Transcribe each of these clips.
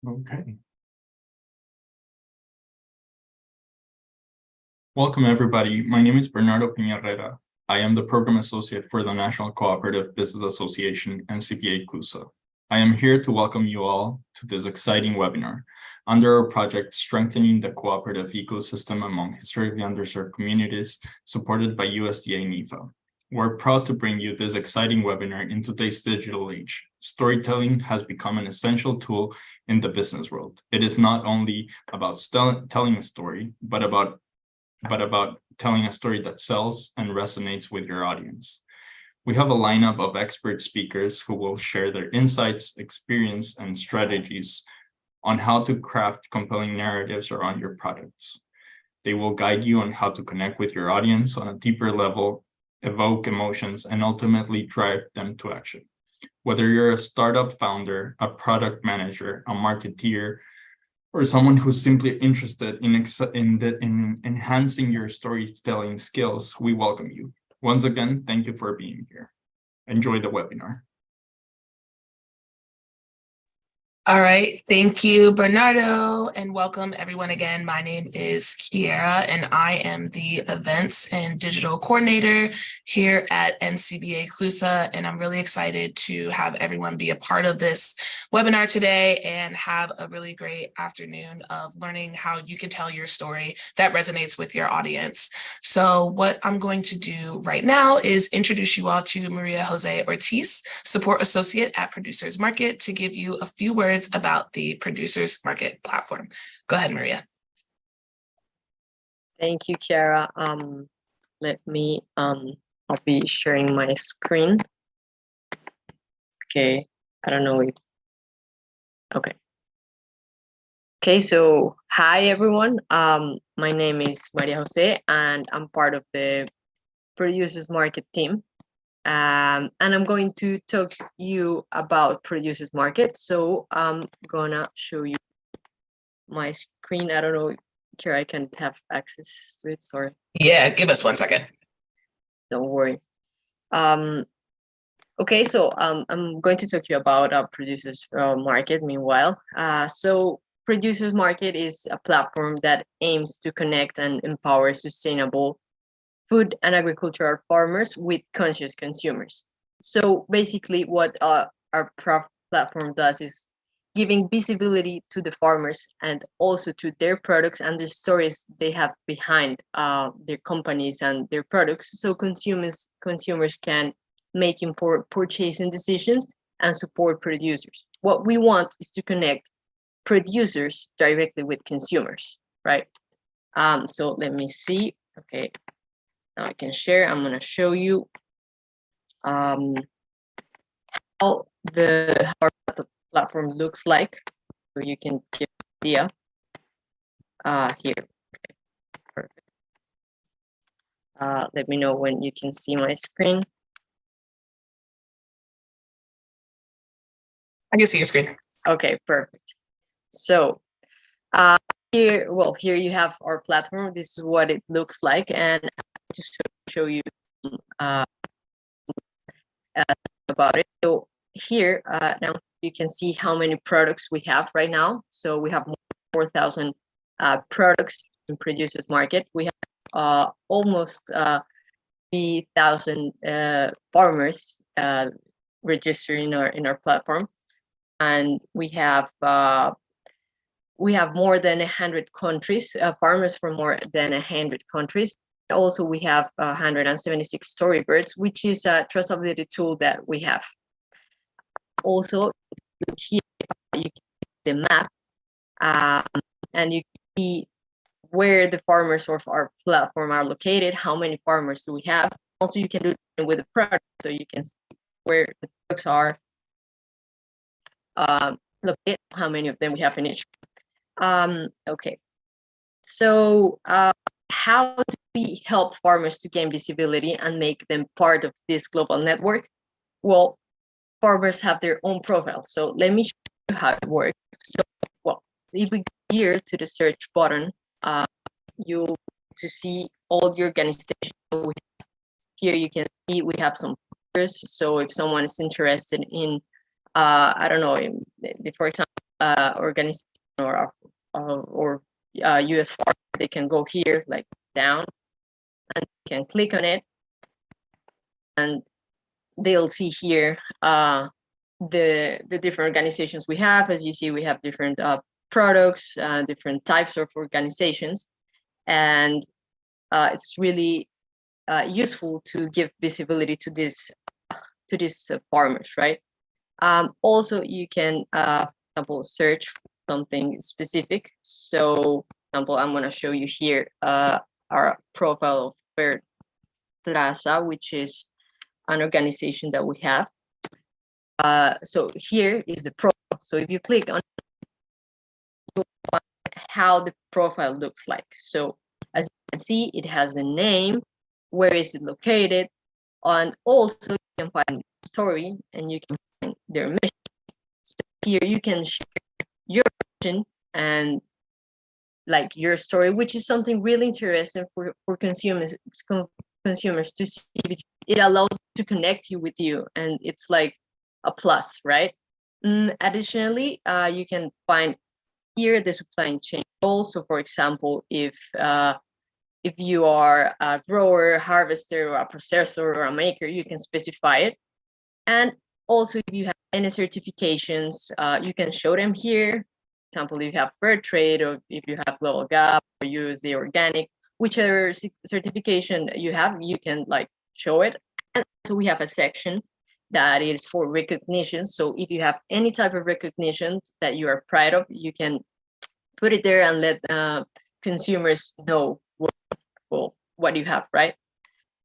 Okay. Welcome, everybody. My name is Bernardo Piñarrera. I am the Program Associate for the National Cooperative Business Association, NCBA CLUSA. I am here to welcome you all to this exciting webinar under our project Strengthening the Cooperative Ecosystem Among Historically Underserved Communities, supported by USDA NIFA. We're proud to bring you this exciting webinar in today's digital age. Storytelling has become an essential tool in the business world. It is not only about telling a story, but about telling a story that sells and resonates with your audience. We have a lineup of expert speakers who will share their insights, experience, and strategies on how to craft compelling narratives around your products. They will guide you on how to connect with your audience on a deeper level, evoke emotions, and ultimately drive them to action. Whether you're a startup founder, a product manager, a marketeer, or someone who's simply interested in enhancing your storytelling skills, we welcome you. Once again, thank you for being here. Enjoy the webinar. All right, thank you, Bernardo, and welcome everyone again. My name is Kiera, and I am the Events and Digital Coordinator here at NCBA CLUSA, and I'm really excited to have everyone be a part of this webinar today and have a really great afternoon of learning how you can tell your story that resonates with your audience. So what I'm going to do right now is introduce you all to Maria Jose Ortiz, Support Associate at Producers Market, to give you a few words about the Producers Market platform. Go ahead, Maria. Thank you, Kiara. I'll be sharing my screen. Okay, I don't know if, okay. Okay, so hi everyone. My name is Maria Jose and I'm part of the Producers Market team. And I'm going to talk to you about Producers Market. So I'm gonna show you my screen. I don't know, Kira, I can have access to it, sorry. Yeah, give us 1 second. Don't worry. Okay, so I'm going to talk to you about Producers Market meanwhile. So Producers Market is a platform that aims to connect and empower sustainable food and agricultural farmers with conscious consumers. So basically what our platform does is giving visibility to the farmers and also to their products and the stories they have behind their companies and their products, so consumers can make informed purchasing decisions and support producers. What we want is to connect producers directly with consumers, right? So let me see. Okay. Now I can share. I'm going to show you how our platform looks like, so you can get an idea. Here. Okay. Perfect. Let me know when you can see my screen. I can see your screen. Okay, perfect. So here you have our platform. This is what it looks like, and to show you about it. So here now you can see how many products we have right now. So we have 4,000 products in Producers Market. We have almost 3,000 farmers registered in our platform, and we have more than 100 countries, farmers from more than 100 countries. Also, we have 176 storybirds, which is a traceability tool that we have. Also, here you can see the map, and you can see where the farmers of our platform are located, how many farmers do we have. Also, you can do it with the product, so you can see where the products are located, how many of them we have in each. Okay, so how do we help farmers to gain visibility and make them part of this global network? Well, farmers have their own profiles, so let me show you how it works. So, well, if we go here to the search button, you'll to see all the organizations. Here you can see we have some pictures. So if someone is interested in, I don't know, for example, organization or US farm, they can go here, like down, and you can click on it, and they'll see here the different organizations we have. As you see, we have different products, different types of organizations, and it's really useful to give visibility to these farmers, right? Also, you can, for example, search for something specific. So, for example, I'm going to show you here our profile of Fair Plaza, which is an organization that we have. So here is the profile. So if you click on, you'll find how the profile looks like. So as you can see, it has a name, where is it located, and also you can find the story, and you can find their mission. So here you can share your mission and like your story, which is something really interesting for consumers to see, because it allows to connect you with you, and it's like a plus, right? Additionally, you can find here the supply chain goals. So for example, if you are a grower, harvester, or a processor, or a maker, you can specify it. And also, if you have any certifications, you can show them here. For example, if you have fair trade, or if you have global gap, or USDA organic, whichever certification you have, you can like show it. And so we have a section that is for recognition. So if you have any type of recognition that you are proud of, you can put it there and let consumers know what you have, right?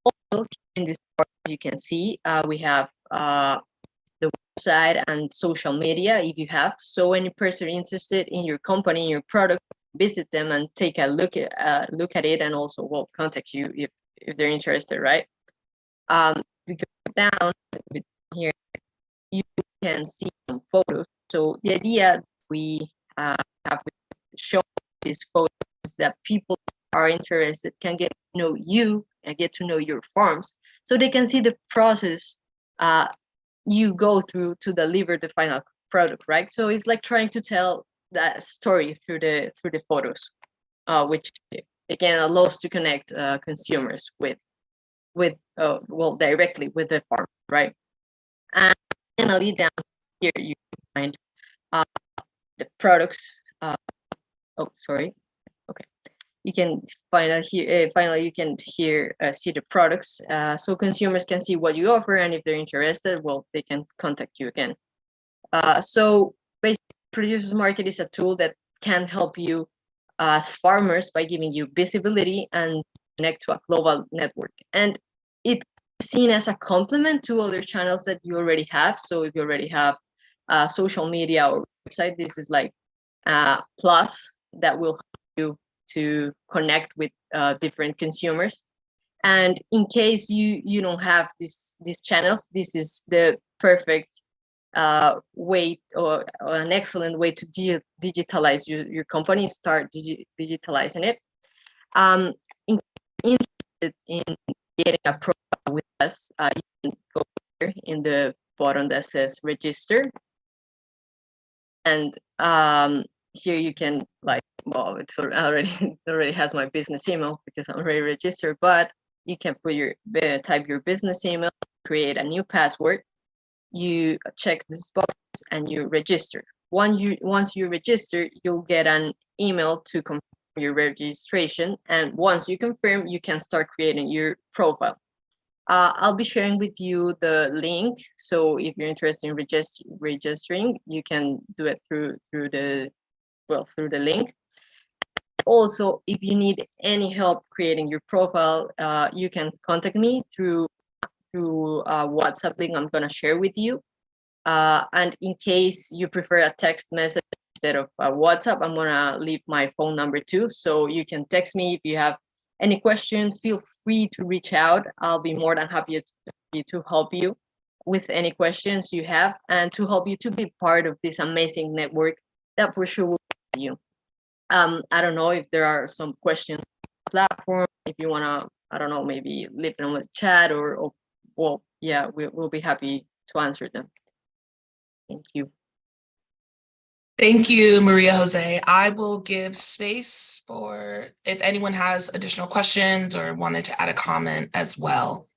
Also, in this part, you can see we have the website and social media, if you have. So any person interested in your company, your product, visit them and take a look at it, and also will contact you if they're interested, right? We go down here, you can see some photos. So the idea we have shown these photos is that people are interested can get to know you and get to know your farms, so they can see the process you go through to deliver the final product, right? So it's like trying to tell that story through the photos, which again allows to connect consumers with well, directly with the farm, right? And finally, down here you can find the products. Oh, sorry. Okay, you can find out here. Finally, you can here see the products, so consumers can see what you offer, and if they're interested, well, they can contact you again. So basically, Producers Market is a tool that can help you as farmers by giving you visibility and connect to a global network. And it's seen as a complement to other channels that you already have. So if you already have social media or website, this is like plus that will help you to connect with different consumers. And in case you don't have these channels, this is the perfect way, or an excellent way to digitalize your company, start digitalizing it. Interested in getting a profile with us, you can go here in the bottom that says register, and here you can like, well, it's already has my business email because I'm already registered, but you can put your type your business email, create a new password, you check this box, and you register. Once you register, you'll get an email to confirm your registration, and once you confirm, you can start creating your profile. I'll be sharing with you the link, so if you're interested in registering, you can do it through the link. Also, if you need any help creating your profile, you can contact me through WhatsApp link I'm gonna share with you. And in case you prefer a text message instead of WhatsApp, I'm gonna leave my phone number too, so you can text me if you have any questions. Feel free to reach out. I'll be more than happy to help you with any questions you have, and to help you to be part of this amazing network that for sure will help you. I don't know if there are some questions on the platform. If you wanna, I don't know, maybe leave them in the chat, or well, yeah, we'll be happy to answer them. Thank you. Thank you, Maria Jose. I will give space for if anyone has additional questions or wanted to add a comment as well.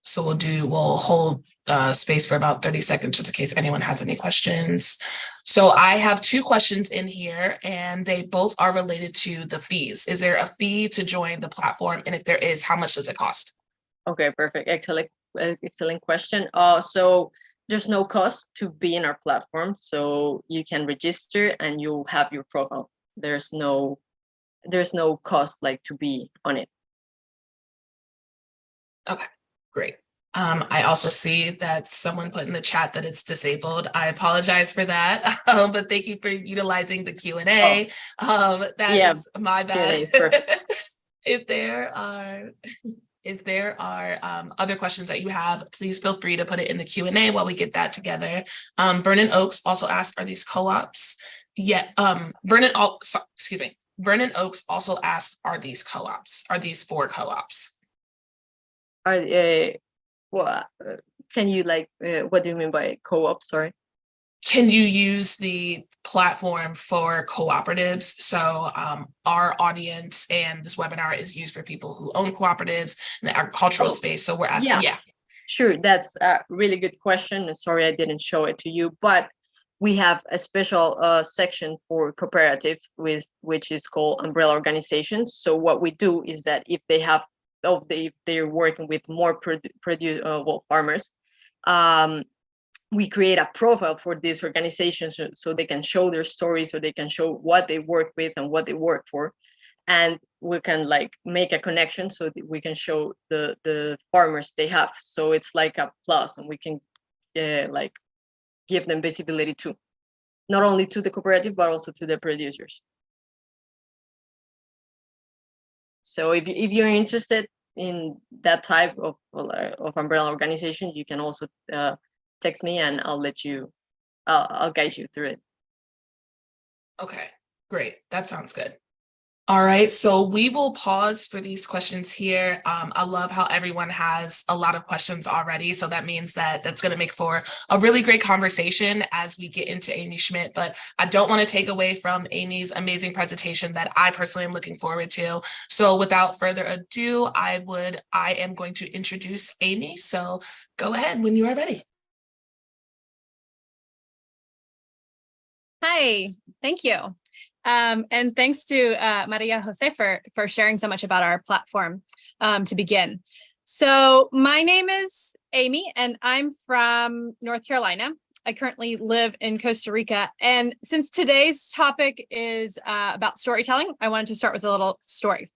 So we'll hold space for about 30 seconds just in case anyone has any questions. So I have two questions in here and they both are related to the fees. Is there a fee to join the platform? And if there is, how much does it cost? Okay, perfect. Excellent question. So there's no cost to be in our platform. So you can register and you'll have your profile. There's no cost like to be on it. Okay, great. I also see that someone put in the chat that it's disabled. I apologize for that, but thank you for utilizing the Q&A. That is my bad. If there are other questions that you have, please feel free to put it in the Q&A while we get that together. Vernon Oaks also asked, are these co-ops? Yeah, Vernon Oaks also asked, are these co-ops? Are these for co-ops? Can you what do you mean by co-op? Sorry. Can you use the platform for cooperatives? So our audience and this webinar is used for people who own cooperatives in the agricultural space. So we're asking, yeah. Sure, that's a really good question. Sorry, I didn't show it to you, but we have a special section for cooperative which is called umbrella organizations. So what we do is that if they're working with more farmers, we create a profile for these organizations so they can show their stories, so they can show what they work with and what they work for, and we can make a connection so that we can show the farmers they have. So it's like a plus, and we can give them visibility too, not only to the cooperative but also to the producers. So if you're interested in that type of umbrella organization, you can also text me and I'll guide you through it. Okay, great. That sounds good. All right, so we will pause for these questions here. I love how everyone has a lot of questions already. So that means that that's going to make for a really great conversation as we get into Amy Schmidt. But I don't want to take away from Amy's amazing presentation that I personally am looking forward to. So without further ado, I am going to introduce Amy. So go ahead when you are ready. Hi, thank you. And thanks to Maria Jose for sharing so much about our platform to begin. So my name is Amy and I'm from North Carolina. I currently live in Costa Rica. And since today's topic is about storytelling, I wanted to start with a little story.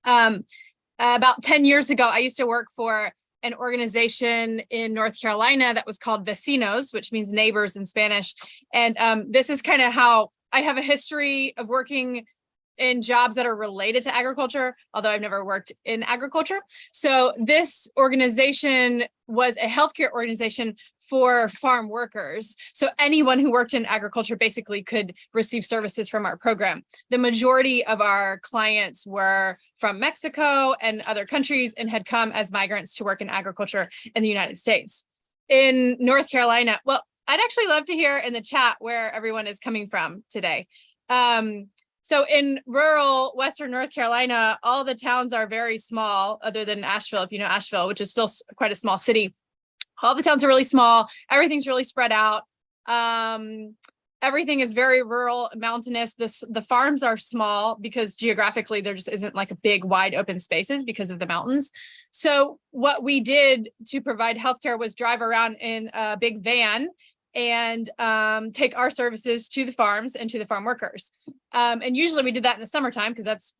About 10 years ago, I used to work for an organization in North Carolina that was called Vecinos, which means neighbors in Spanish. And this is kind of how I have a history of working in jobs that are related to agriculture, although I've never worked in agriculture. So this organization was a healthcare organization for farm workers. So anyone who worked in agriculture basically could receive services from our program. The majority of our clients were from Mexico and other countries and had come as migrants to work in agriculture in the United States. In North Carolina, well, I'd actually love to hear in the chat where everyone is coming from today. So in rural Western North Carolina, all the towns are very small, other than Asheville, if you know Asheville, which is still quite a small city. All the towns are really small. Everything's really spread out. Everything is very rural, mountainous. The farms are small because geographically there just isn't like a big wide open spaces because of the mountains. So what we did to provide healthcare was drive around in a big van and take our services to the farms and to the farm workers. And usually we did that in the summertime because that's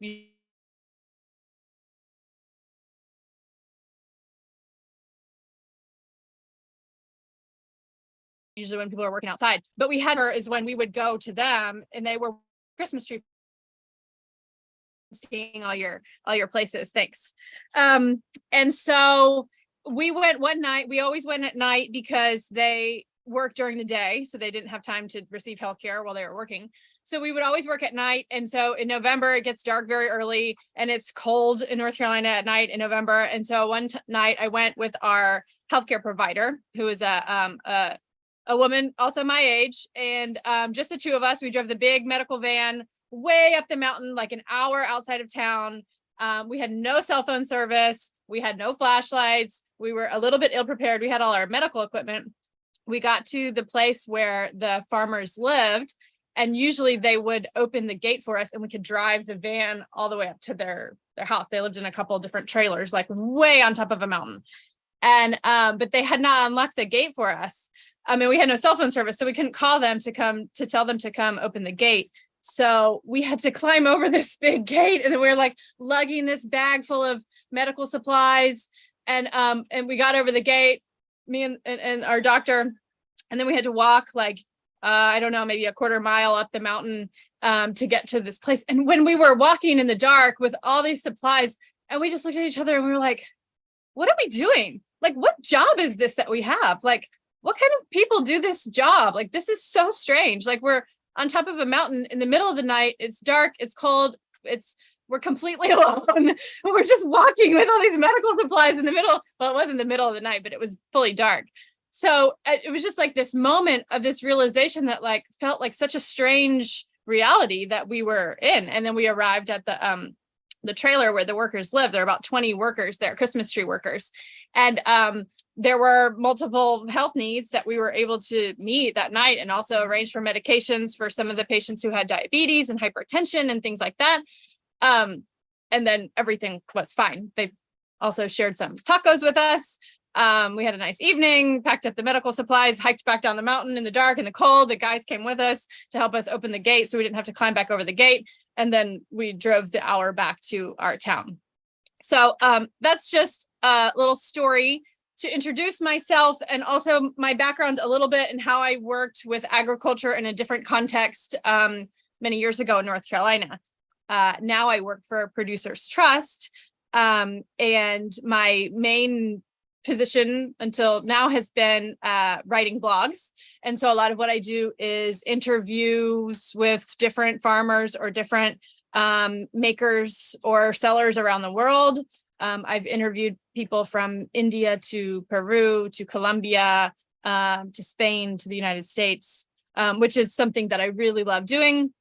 usually when people are working outside. But we had her is when we would go to them and they were Christmas tree seeing all your places. Thanks. And so we went one night. We always went at night because they work during the day, so they didn't have time to receive healthcare while they were working. So we would always work at night. And so in November, it gets dark very early and it's cold in North Carolina at night in November. And so one night I went with our healthcare provider, who is a a woman also my age, and just the two of us. We drove the big medical van way up the mountain, like an hour outside of town. We had no cell phone service. We had no flashlights. We were a little bit ill prepared. We had all our medical equipment. We got to the place where the farmers lived, and usually they would open the gate for us and we could drive the van all the way up to their house. They lived in a couple of different trailers, like way on top of a mountain. And but they had not unlocked the gate for us. I mean, we had no cell phone service, so we couldn't call them to tell them to come open the gate. So we had to climb over this big gate, and then we were like lugging this bag full of medical supplies. And we got over the gate, me and our doctor, and then we had to walk like I don't know, maybe a quarter mile up the mountain to get to this place. And when we were walking in the dark with all these supplies, and we just looked at each other and we were like, what are we doing? Like, what job is this that we have? Like, what kind of people do this job? Like, this is so strange. Like, we're on top of a mountain in the middle of the night. It's dark, it's cold, we're completely alone. We're just walking with all these medical supplies in the middle. Well, it wasn't the middle of the night, but it was fully dark. So it was just like this moment of this realization that like felt like such a strange reality that we were in. And then we arrived at the trailer where the workers live. There are about 20 workers there, Christmas tree workers. And there were multiple health needs that we were able to meet that night, and also arrange for medications for some of the patients who had diabetes and hypertension and things like that. And then everything was fine. They also shared some tacos with us. We had a nice evening, packed up the medical supplies, hiked back down the mountain in the dark and the cold. The guys came with us to help us open the gate so we didn't have to climb back over the gate. And then we drove the hour back to our town. So that's just a little story to introduce myself, and also my background a little bit and how I worked with agriculture in a different context many years ago in North Carolina. Now I work for Producers Trust, and my main position until now has been writing blogs. And so a lot of what I do is interviews with different farmers or different makers or sellers around the world. I've interviewed people from India to Peru to Colombia to Spain to the United States, which is something that I really love doing,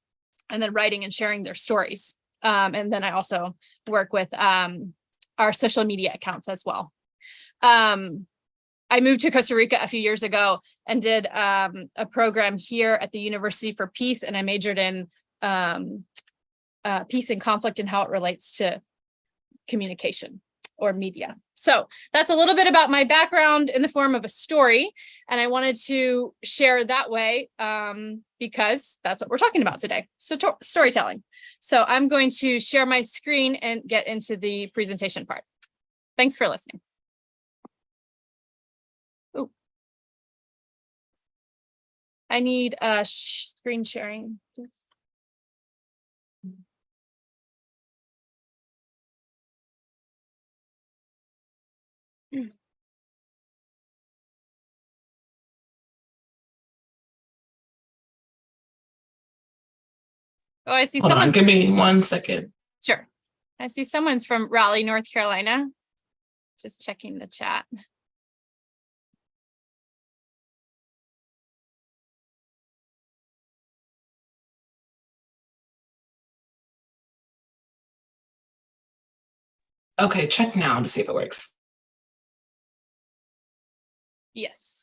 and then writing and sharing their stories. And then I also work with our social media accounts as well. I moved to Costa Rica a few years ago and did a program here at the University for Peace, and I majored in peace and conflict and how it relates to communication or media. So that's a little bit about my background in the form of a story, and I wanted to share that way because that's what we're talking about today, so storytelling. So I'm going to share my screen and get into the presentation part. Thanks for listening. Ooh. I need screen sharing. Oh, I see someone. Give me 1 second. Sure. I see someone's from Raleigh, North Carolina. Just checking the chat. Okay, check now to see if it works. Yes.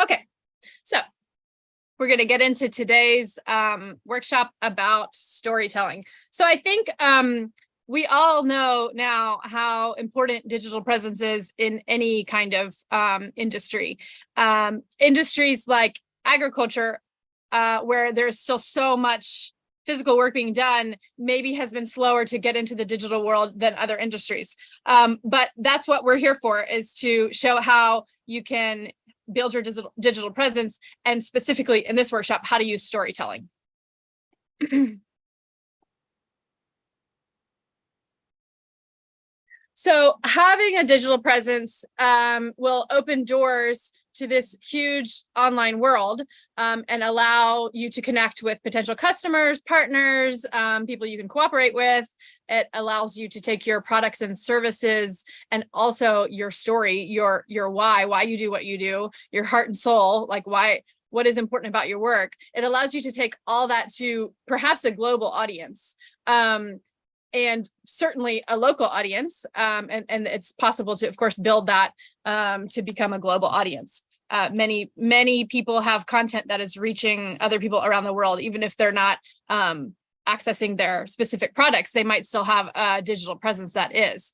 Okay, so we're going to get into today's workshop about storytelling. So I think we all know now how important digital presence is in any kind of industry. Industries like agriculture, where there's still so much physical work being done, maybe has been slower to get into the digital world than other industries. But that's what we're here for, is to show how you can build your digital presence, and specifically in this workshop, how to use storytelling. So having a digital presence will open doors to this huge online world and allow you to connect with potential customers, partners, people you can cooperate with. It allows you to take your products and services and also your story, your why you do what you do, your heart and soul, like what is important about your work. It allows you to take all that to perhaps a global audience. And certainly a local audience, and it's possible to, of course, build that to become a global audience. Many people have content that is reaching other people around the world, even if they're not accessing their specific products, they might still have a digital presence that is.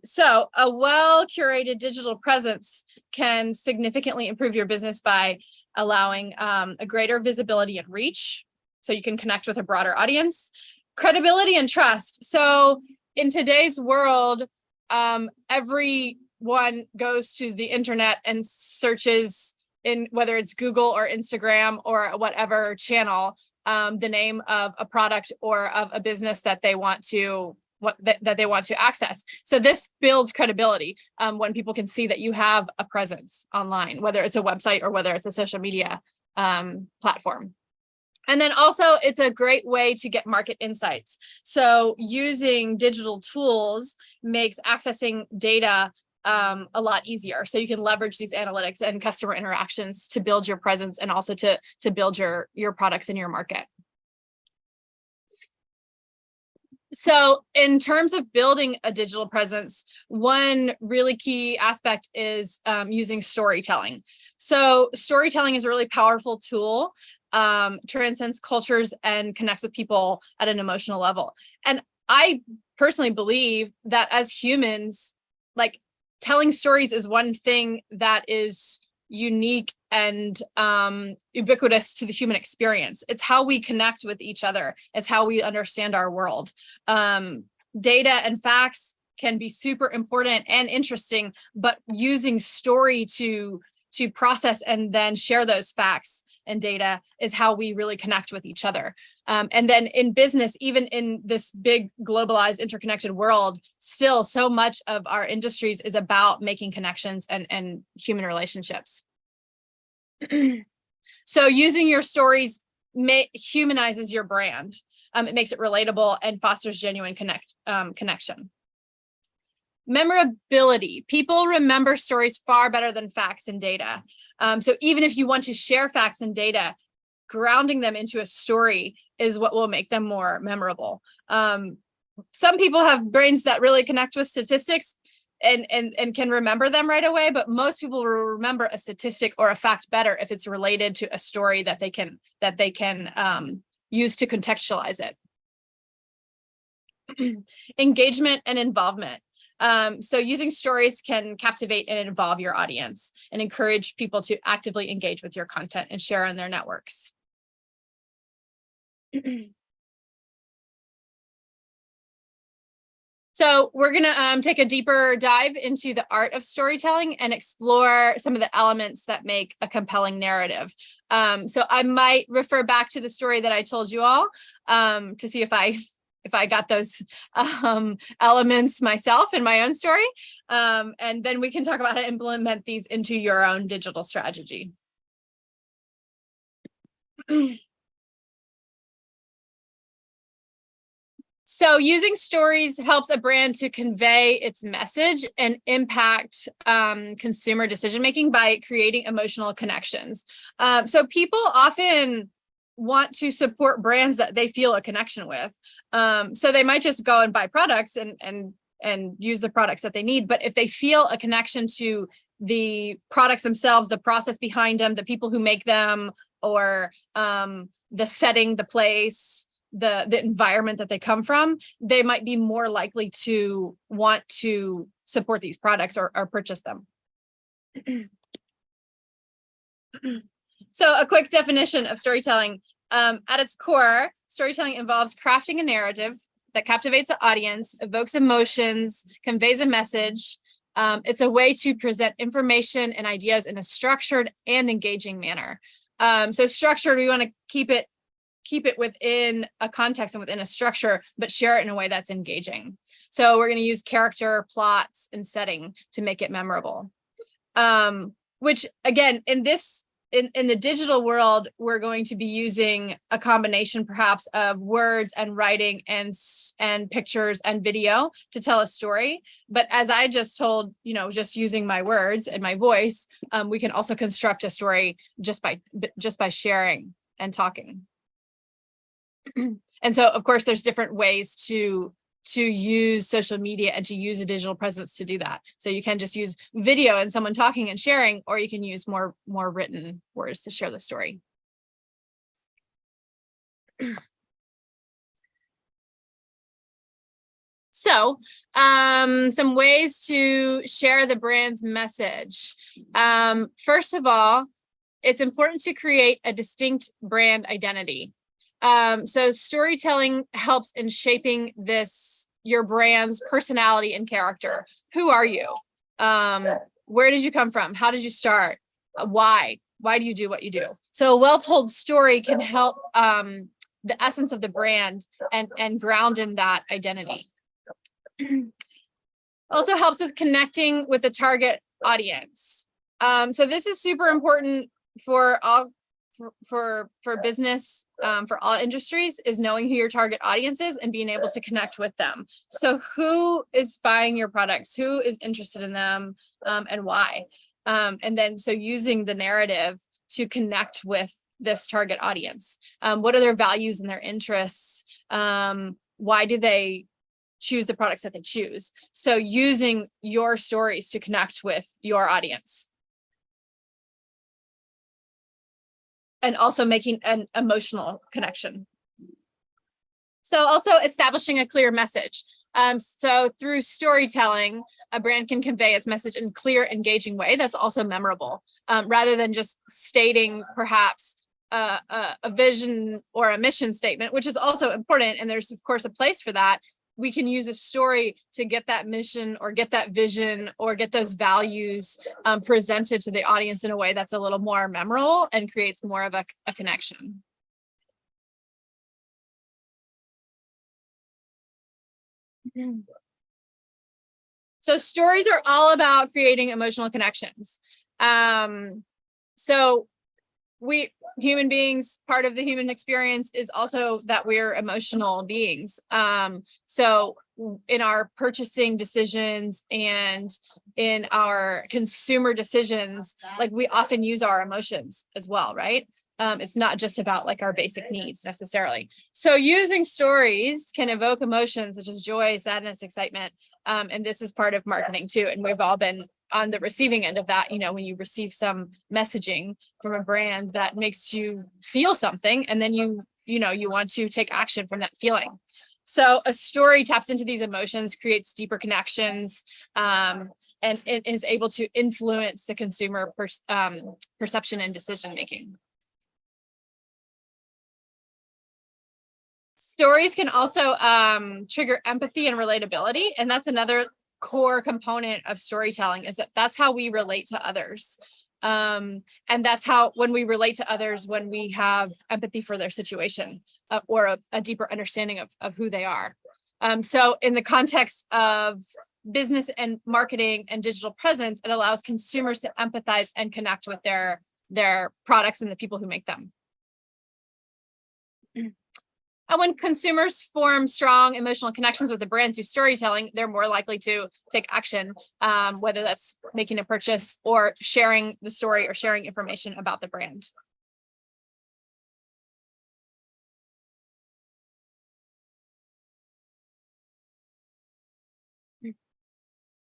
So a well-curated digital presence can significantly improve your business by allowing a greater visibility and reach, so you can connect with a broader audience. Credibility and trust. So in today's world, everyone goes to the internet and searches in whether it's Google or Instagram or whatever channel, the name of a product or of a business that they want to that they want to access. So this builds credibility when people can see that you have a presence online, whether it's a website or whether it's a social media platform. And then also it's a great way to get market insights. So using digital tools makes accessing data a lot easier. So you can leverage these analytics and customer interactions to build your presence and also to build your products in your market. So in terms of building a digital presence, one really key aspect is using storytelling. So storytelling is a really powerful tool, transcends cultures and connects with people at an emotional level. And I personally believe that as humans, like telling stories is one thing that is unique and ubiquitous to the human experience. It's how we connect with each other. It's how we understand our world. Data and facts can be super important and interesting, but using story to process and then share those facts and data is how we really connect with each other. And then in business, even in this big globalized interconnected world, still so much of our industries is about making connections and human relationships. So using your stories humanizes your brand. It makes it relatable and fosters genuine connection. Memorability. People remember stories far better than facts and data. So even if you want to share facts and data, grounding them into a story is what will make them more memorable. Some people have brains that really connect with statistics and can remember them right away, but most people will remember a statistic or a fact better if it's related to a story that they can use to contextualize it. Engagement and involvement. So using stories can captivate and involve your audience and encourage people to actively engage with your content and share on their networks. So we're going to take a deeper dive into the art of storytelling and explore some of the elements that make a compelling narrative. So I might refer back to the story that I told you all to see if I got those elements myself in my own story. And then we can talk about how to implement these into your own digital strategy. So using stories helps a brand to convey its message and impact consumer decision-making by creating emotional connections. So people often want to support brands that they feel a connection with. So they might just go and buy products and use the products that they need. But if they feel a connection to the products themselves, the process behind them, the people who make them, or the setting, the place, the environment that they come from, they might be more likely to want to support these products or purchase them. So a quick definition of storytelling. At its core, storytelling involves crafting a narrative that captivates the audience, evokes emotions, conveys a message. It's a way to present information and ideas in a structured and engaging manner. So structured, we want to keep it keep it within a context and within a structure, but share it in a way that's engaging. So we're going to use character, plots, and setting to make it memorable. Which again, in the digital world, we're going to be using a combination perhaps of words and writing and pictures and video to tell a story. But as I just told, just using my words and my voice, we can also construct a story just by sharing and talking. And so, of course, there's different ways to use social media and to use a digital presence to do that. So you can just use video and someone talking and sharing, or you can use more written words to share the story. So some ways to share the brand's message. First of all, it's important to create a distinct brand identity. So storytelling helps in shaping your brand's personality and character. Who are you? Where did you come from? How did you start? Why? Why do you do what you do? So a well-told story can help the essence of the brand and ground in that identity. Also helps with connecting with the target audience. So this is super important for all for business, for all industries, is knowing who your target audience is and being able to connect with them. So who is buying your products? Who is interested in them, and why? And then so using the narrative to connect with this target audience. What are their values and their interests? Why do they choose the products that they choose? So using your stories to connect with your audience. And also making an emotional connection. So also establishing a clear message. So through storytelling, a brand can convey its message in a clear, engaging way that's also memorable, rather than just stating perhaps a vision or a mission statement, which is also important. And there's of course a place for that. We can use a story to get that mission or get that vision or get those values presented to the audience in a way that's a little more memorable and creates more of a connection. So stories are all about creating emotional connections. So human beings, part of the human experience is also that we're emotional beings. So in our purchasing decisions and in our consumer decisions, like we often use our emotions as well, right? It's not just about like our basic needs necessarily. So using stories can evoke emotions such as joy, sadness, excitement. And this is part of marketing too. And we've all been on the receiving end of that, when you receive some messaging from a brand that makes you feel something, and then you want to take action from that feeling. So a story taps into these emotions, creates deeper connections, and it is able to influence the consumer perception and decision making. Stories can also trigger empathy and relatability, and that's another core component of storytelling, is that's how we relate to others. And that's how, when we relate to others, when we have empathy for their situation, or a deeper understanding of who they are. So in the context of business and marketing and digital presence, it allows consumers to empathize and connect with their products and the people who make them. And when consumers form strong emotional connections with the brand through storytelling, they're more likely to take action, whether that's making a purchase or sharing the story or sharing information about the brand.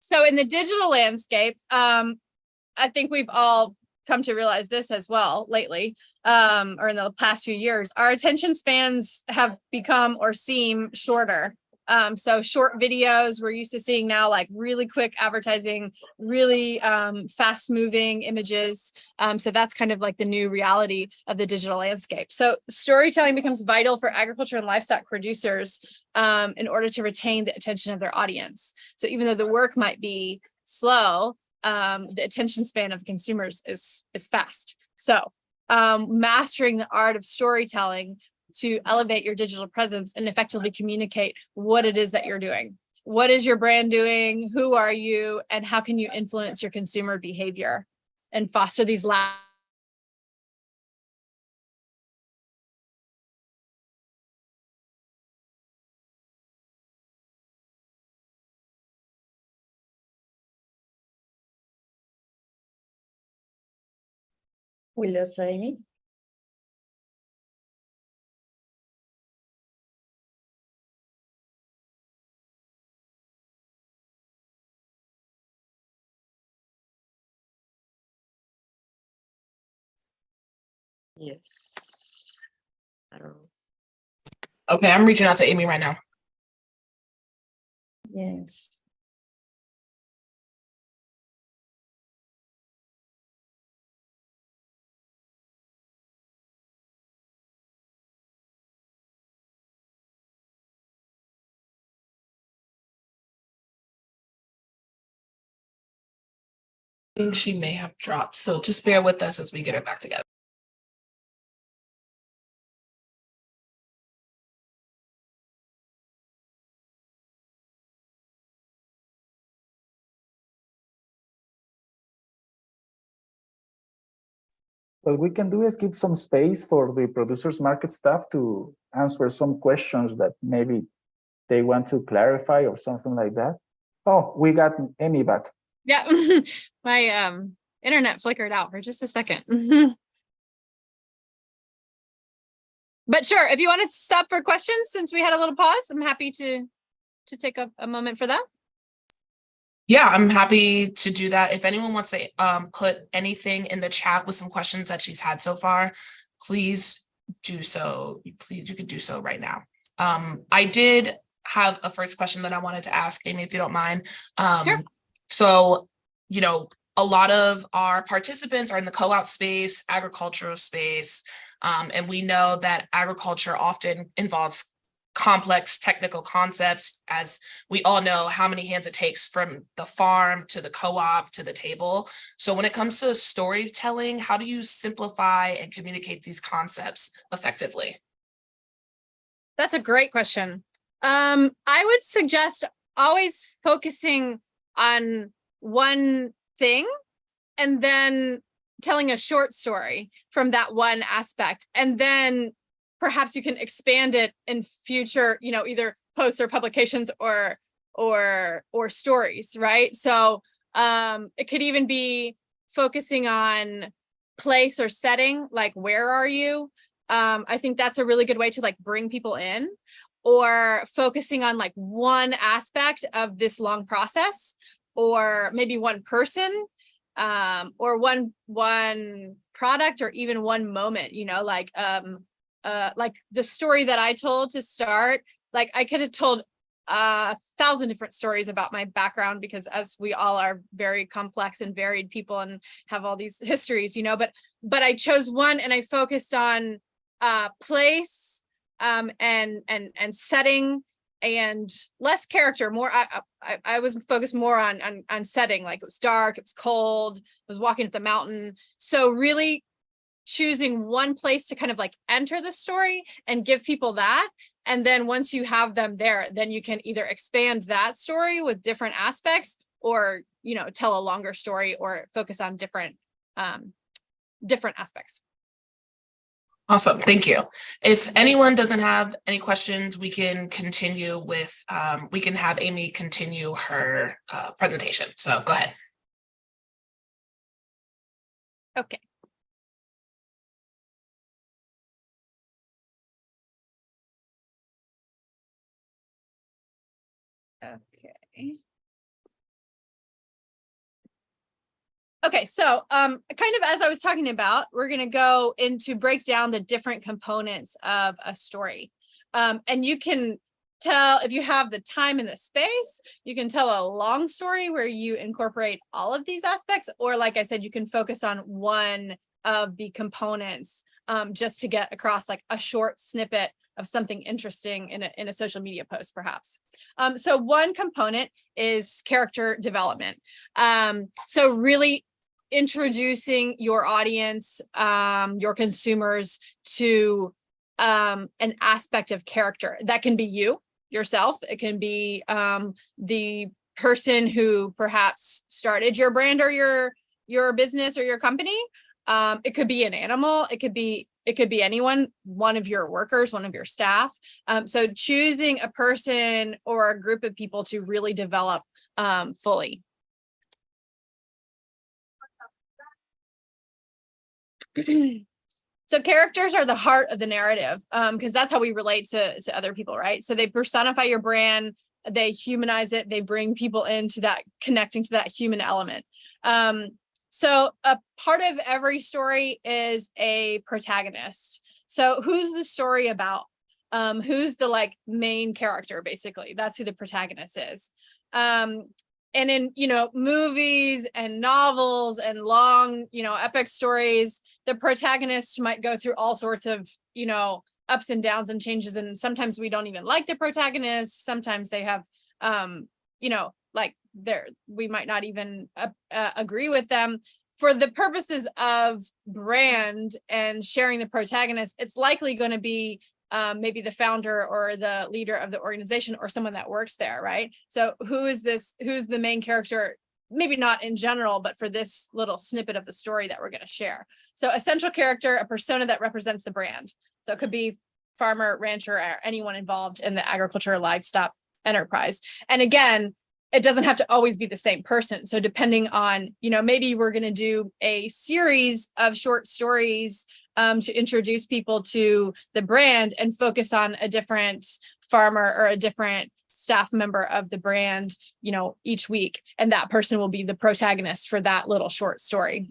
So in the digital landscape, I think we've all come to realize this as well lately, or in the past few years, our attention spans have become or seem shorter. So short videos, we're used to seeing now like really quick advertising, really fast moving images. So that's kind of like the new reality of the digital landscape. So storytelling becomes vital for agriculture and livestock producers in order to retain the attention of their audience. So even though the work might be slow, the attention span of consumers is fast. So mastering the art of storytelling to elevate your digital presence and effectively communicate what it is that you're doing. What is your brand doing? Who are you? And how can you influence your consumer behavior and foster these We lost Amy. Yes. I don't know. Okay, I'm reaching out to Amy right now. Yes. I think she may have dropped, so just bear with us as we get her back together. What we can do is give some space for the producers market staff to answer some questions that maybe they want to clarify or something like that. Oh, we got Amy back. Yeah, my internet flickered out for just a second. But sure, if you want to stop for questions, since we had a little pause, I'm happy to take a moment for that. Yeah, I'm happy to do that. If anyone wants to put anything in the chat with some questions that she's had so far, please do so. Please, you could do so right now. I did have a first question that I wanted to ask, Amy, if you don't mind. Sure. So, you know, a lot of our participants are in the co-op space, agricultural space, and we know that agriculture often involves complex technical concepts, as we all know how many hands it takes from the farm to the co-op to the table. So when it comes to storytelling, how do you simplify and communicate these concepts effectively? That's a great question. I would suggest always focusing on one thing and then telling a short story from that one aspect, and then perhaps you can expand it in future, you know, either posts or publications or stories, right? So it could even be focusing on place or setting, like where are you? I think that's a really good way to like bring people in, or focusing on like one aspect of this long process, or maybe one person, or one product, or even one moment, you know, like the story that I told to start, like I could have told 1,000 different stories about my background, because as we all are very complex and varied people and have all these histories, you know, but I chose one and I focused on place and setting, and less character, more I was focused more on setting, like it was dark, it was cold, I was walking up the mountain. So really choosing one place to kind of like enter the story and give people that. And then once you have them there, then you can either expand that story with different aspects, or, you know, tell a longer story or focus on different aspects. Awesome, thank you. If anyone doesn't have any questions, we can continue with, we can have Amy continue her presentation. So go ahead. Okay. Okay. Okay, so kind of as I was talking about, we're going to go into break down the different components of a story. And you can tell, if you have the time and the space, you can tell a long story where you incorporate all of these aspects, or like I said, you can focus on one of the components just to get across like a short snippet of something interesting in a social media post, perhaps. So one component is character development. So really introducing your audience, your consumers, to an aspect of character. That can be yourself. It can be the person who perhaps started your brand or your business or your company. It could be an animal. It could be anyone, one of your workers, one of your staff. So choosing a person or a group of people to really develop fully. So characters are the heart of the narrative, because that's how we relate to other people, right? So they personify your brand, they humanize it, they bring people into that, connecting to that human element. So a part of every story is a protagonist. So who's the story about? Who's the like main character, basically? That's who the protagonist is. And in, movies and novels and long, epic stories, the protagonist might go through all sorts of, ups and downs and changes. And sometimes we don't even like the protagonist. Sometimes they have, like we might not even agree with them. For the purposes of brand and sharing the protagonist, it's likely going to be maybe the founder or the leader of the organization or someone that works there, right? So who's the main character? Maybe not in general, but for this little snippet of the story that we're going to share. So a central character, a persona that represents the brand. So it could be farmer, rancher, or anyone involved in the agriculture or livestock enterprise. And again, it doesn't have to always be the same person. So depending on, maybe we're going to do a series of short stories to introduce people to the brand and focus on a different farmer or a different staff member of the brand, each week. And that person will be the protagonist for that little short story.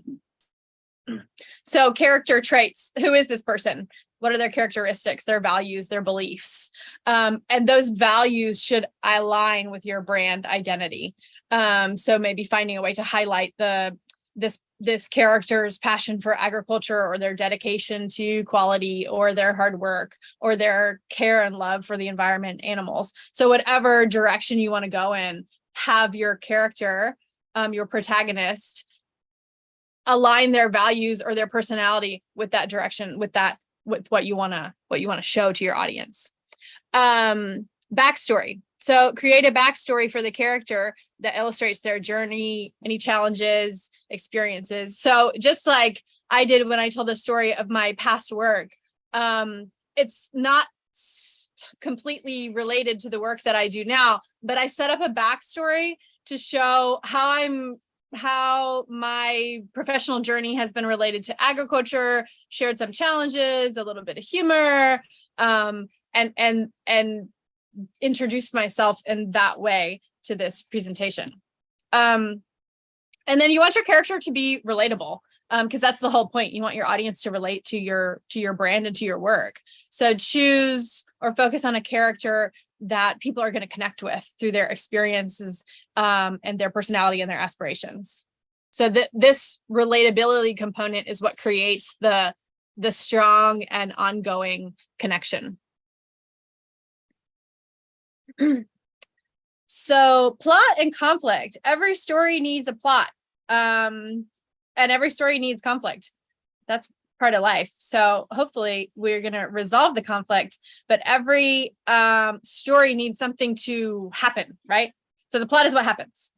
So character traits. Who is this person? What are their characteristics, their values, their beliefs? And those values should align with your brand identity. So maybe finding a way to highlight this character's passion for agriculture, or their dedication to quality, or their hard work, or their care and love for the environment, animals. So whatever direction you want to go in, have your character, your protagonist, align their values or their personality with that direction, with what you want to show to your audience. Backstory. So create a backstory for the character that illustrates their journey, any challenges, experiences. So just like I did when I told the story of my past work, it's not completely related to the work that I do now, but I set up a backstory to show how my professional journey has been related to agriculture, shared some challenges, a little bit of humor, and introduced myself in that way to this presentation. And then you want your character to be relatable, because that's the whole point. You want your audience to relate to your brand and to your work. So choose or focus on a character that people are going to connect with through their experiences and their personality and their aspirations. So this relatability component is what creates the strong and ongoing connection. So plot and conflict. Every story needs a plot, and every story needs conflict. That's part of life. So hopefully we're going to resolve the conflict, but every story needs something to happen, right? So the plot is what happens.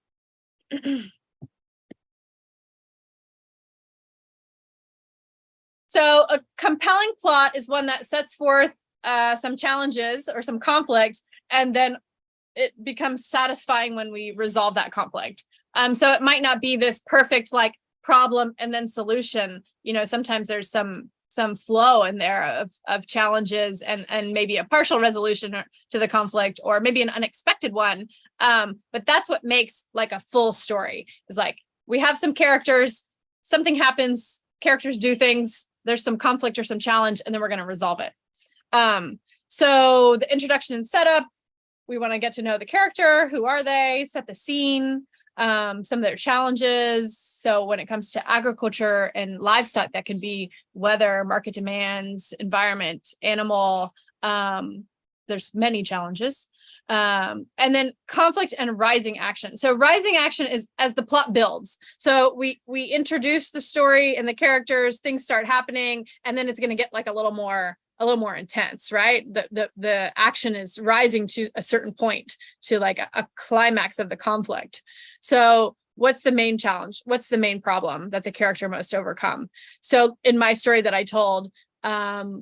So a compelling plot is one that sets forth some challenges or some conflict, and then it becomes satisfying when we resolve that conflict. So it might not be this perfect like problem and then solution. Sometimes there's some flow in there of challenges and maybe a partial resolution to the conflict, or maybe an unexpected one. But that's what makes like a full story, is like we have some characters, something happens, characters do things, there's some conflict or some challenge, and then we're going to resolve it. So the introduction and setup, we want to get to know the character. Who are they? Set the scene, some of their challenges. So when it comes to agriculture and livestock, that could be weather, market demands, environment, animal. There's many challenges. And then conflict and rising action. So rising action is as the plot builds. So we introduce the story and the characters, things start happening, and then it's going to get like a little more a little more intense, right? The action is rising to a certain point, to like a climax of the conflict. So what's the main challenge? What's the main problem that the character must overcome? So in my story that I told,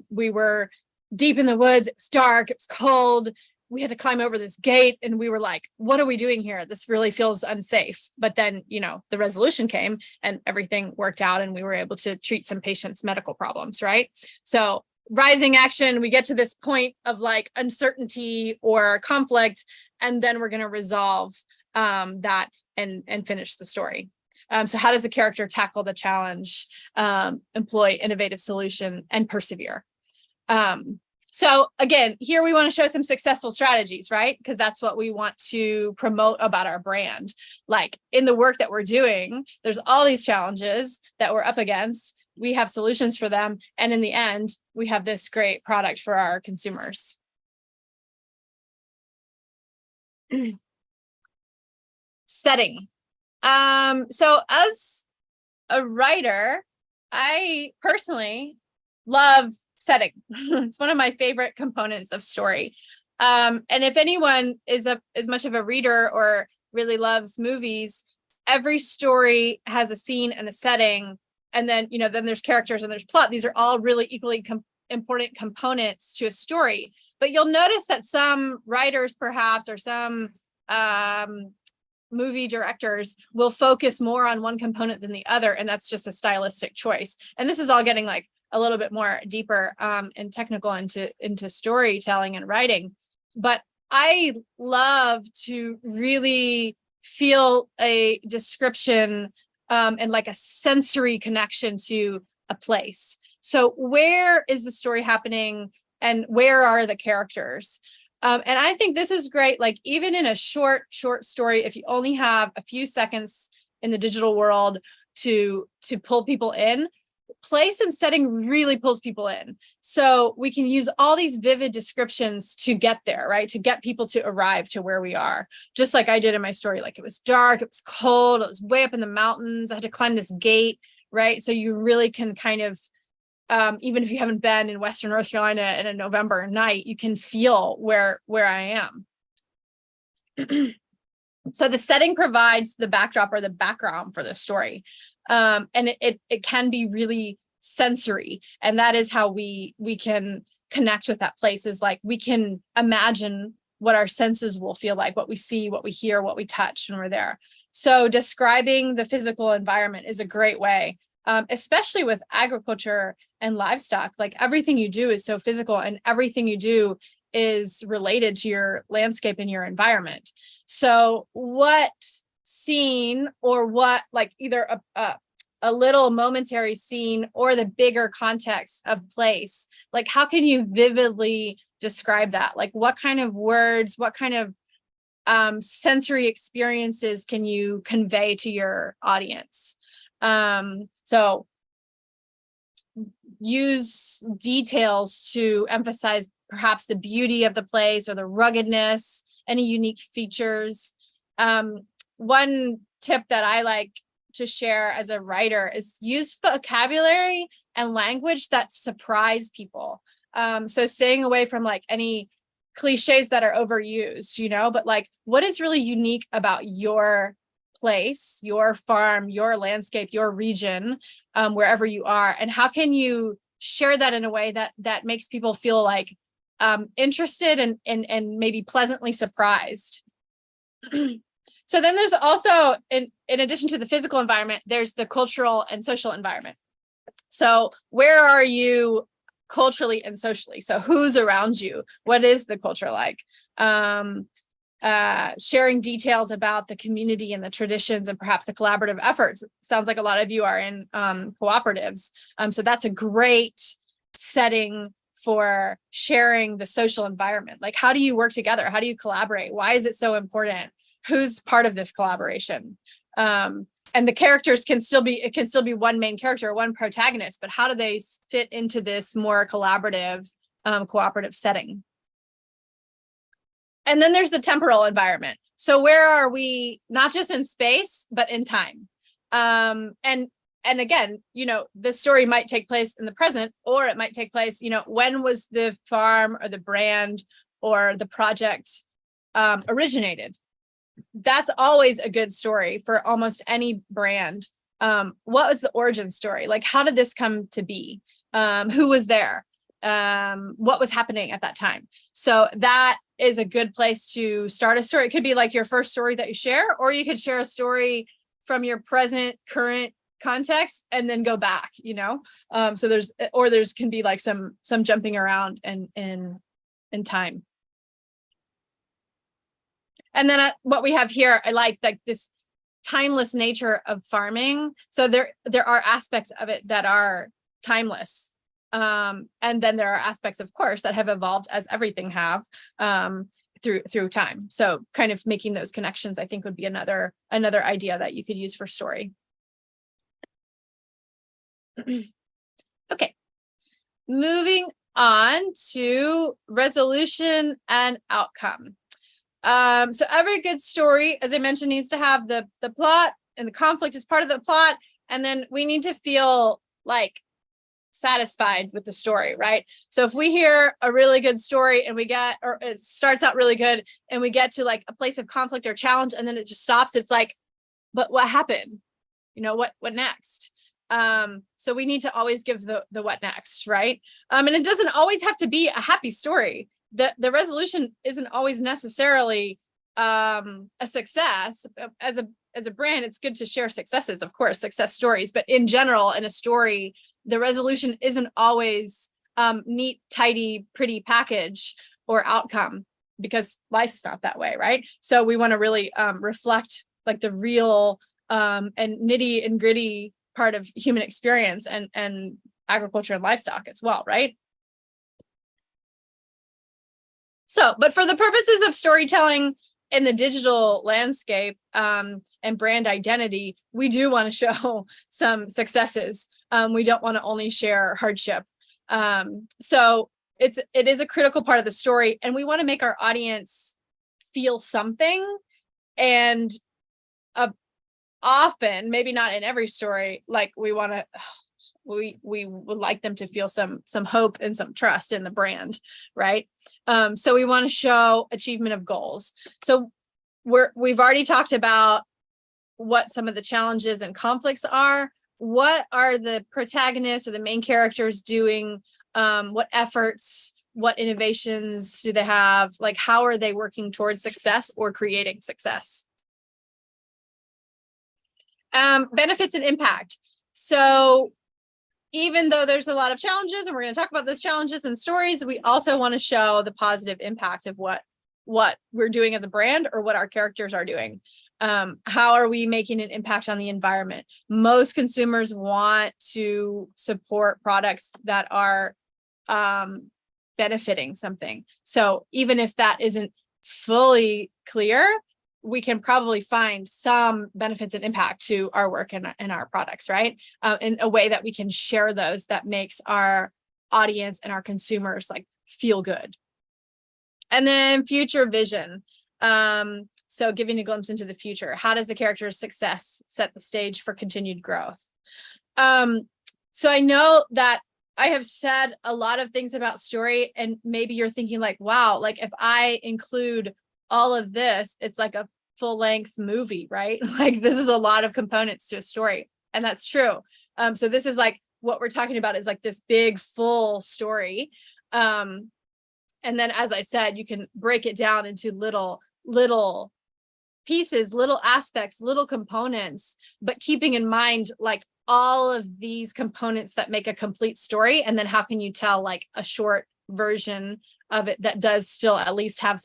we were deep in the woods, it was dark, it was cold, we had to climb over this gate, and we were like, what are we doing here? This really feels unsafe. But then, you know, the resolution came and everything worked out, and we were able to treat some patients' medical problems, right? So rising action, we get to this point of like uncertainty or conflict, and then we're going to resolve that and finish the story. So how does the character tackle the challenge, employ innovative solution, and persevere? So again, here we want to show some successful strategies, right? Because that's what we want to promote about our brand. Like in the work that we're doing, there's all these challenges that we're up against. We have solutions for them. And in the end, we have this great product for our consumers. Setting. So as a writer, I personally love setting. It's one of my favorite components of story. And if anyone is as much of a reader or really loves movies, every story has a scene and a setting. And then, you know, then there's characters and there's plot. These are all really equally important components to a story. But you'll notice that some writers perhaps, or some movie directors will focus more on one component than the other. And that's just a stylistic choice. And this is all getting like a little bit more deeper and technical into storytelling and writing. But I love to really feel a description and like a sensory connection to a place. So where is the story happening and where are the characters? And I think this is great. Like even in a short story, if you only have a few seconds in the digital world to pull people in, place and setting really pulls people in. So we can use all these vivid descriptions to get there, right? To get people to arrive to where we are. Just like I did in my story, like it was dark, it was cold, it was way up in the mountains. I had to climb this gate, right? So you really can kind of, even if you haven't been in Western North Carolina in a November night, you can feel where I am. So the setting provides the backdrop or the background for the story. And it can be really sensory. And that is how we can connect with that place, is like we can imagine what our senses will feel like, what we see, what we hear, what we touch when we're there. So describing the physical environment is a great way, especially with agriculture and livestock. Like everything you do is so physical, and everything you do is related to your landscape and your environment. So what scene, or what, like either a little momentary scene or the bigger context of place, like how can you vividly describe that? Like what kind of words, what kind of sensory experiences can you convey to your audience? So use details to emphasize perhaps the beauty of the place or the ruggedness, any unique features. One tip that I like to share as a writer is use vocabulary and language that surprise people. So staying away from like any cliches that are overused, you know, but like what is really unique about your place, your farm, your landscape, your region, wherever you are, and how can you share that in a way that makes people feel like interested and maybe pleasantly surprised. So then there's also, in addition to the physical environment, there's the cultural and social environment. So where are you culturally and socially? So who's around you? What is the culture like? Sharing details about the community and the traditions and perhaps the collaborative efforts. Sounds like a lot of you are in cooperatives. So that's a great setting for sharing the social environment. Like, how do you work together? How do you collaborate? Why is it so important? Who's part of this collaboration? And the characters can still be one main character or one protagonist, but how do they fit into this more collaborative, cooperative setting? And then there's the temporal environment. So where are we, not just in space, but in time? And and again, the story might take place in the present, or it might take place, when was the farm or the brand or the project originated? That's always a good story for almost any brand. What was the origin story? Like, how did this come to be? Who was there? What was happening at that time? So that is a good place to start a story. It could be like your first story that you share, or you could share a story from your current context and then go back, so there's can be like some jumping around in time. And then what we have here, I like this timeless nature of farming. So there are aspects of it that are timeless. And then there are aspects, of course, that have evolved, as everything have, through time. So kind of making those connections, I think, would be another idea that you could use for story. Okay, moving on to resolution and outcome. So every good story, as I mentioned, needs to have the plot, and the conflict is part of the plot. And then we need to feel like satisfied with the story, right? So if we hear a really good story and or it starts out really good and we get to like a place of conflict or challenge, and then it just stops, it's like, but what happened? What next? So we need to always give the what next, right? And it doesn't always have to be a happy story. The resolution isn't always necessarily a success. As a brand, it's good to share successes, of course, success stories, but in general, in a story, the resolution isn't always neat, tidy, pretty package or outcome, because life's not that way, right? So we want to really reflect like the real and nitty and gritty part of human experience and agriculture and livestock as well, right? So, but for the purposes of storytelling in the digital landscape and brand identity, we do want to show some successes. We don't want to only share hardship. So it is a critical part of the story, and we want to make our audience feel something. And often, maybe not in every story, like we would like them to feel some hope and some trust in the brand, right? So we want to show achievement of goals. So we've already talked about what some of the challenges and conflicts are. What are the protagonists or the main characters doing? What efforts, what innovations do they have? Like, how are they working towards success or creating success? Benefits and impact. So even though there's a lot of challenges, and we're going to talk about those challenges and stories, we also want to show the positive impact of what we're doing as a brand, or what our characters are doing. How are we making an impact on the environment? Most consumers want to support products that are benefiting something. So even if that isn't fully clear, we can probably find some benefits and impact to our work and our products, right? In a way that we can share those, that makes our audience and our consumers like feel good. And then future vision. So giving a glimpse into the future. How does the character's success set the stage for continued growth? So I know that I have said a lot of things about story, and maybe you're thinking like, wow, like if I include all of this, it's like a full-length movie, right? Like this is a lot of components to a story, and that's true. So this is like what we're talking about is like this big full story. And then, as I said, you can break it down into little pieces, little aspects, little components, but keeping in mind like all of these components that make a complete story. And then how can you tell like a short version of it that does still at least have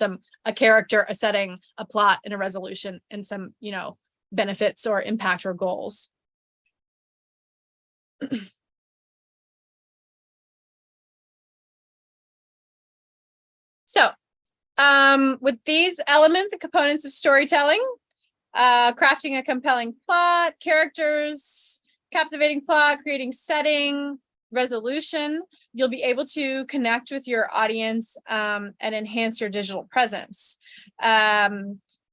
a character, a setting, a plot, and a resolution, and some, benefits or impact or goals. So with these elements and components of storytelling, crafting a compelling plot, characters, captivating plot, creating setting, resolution, you'll be able to connect with your audience and enhance your digital presence.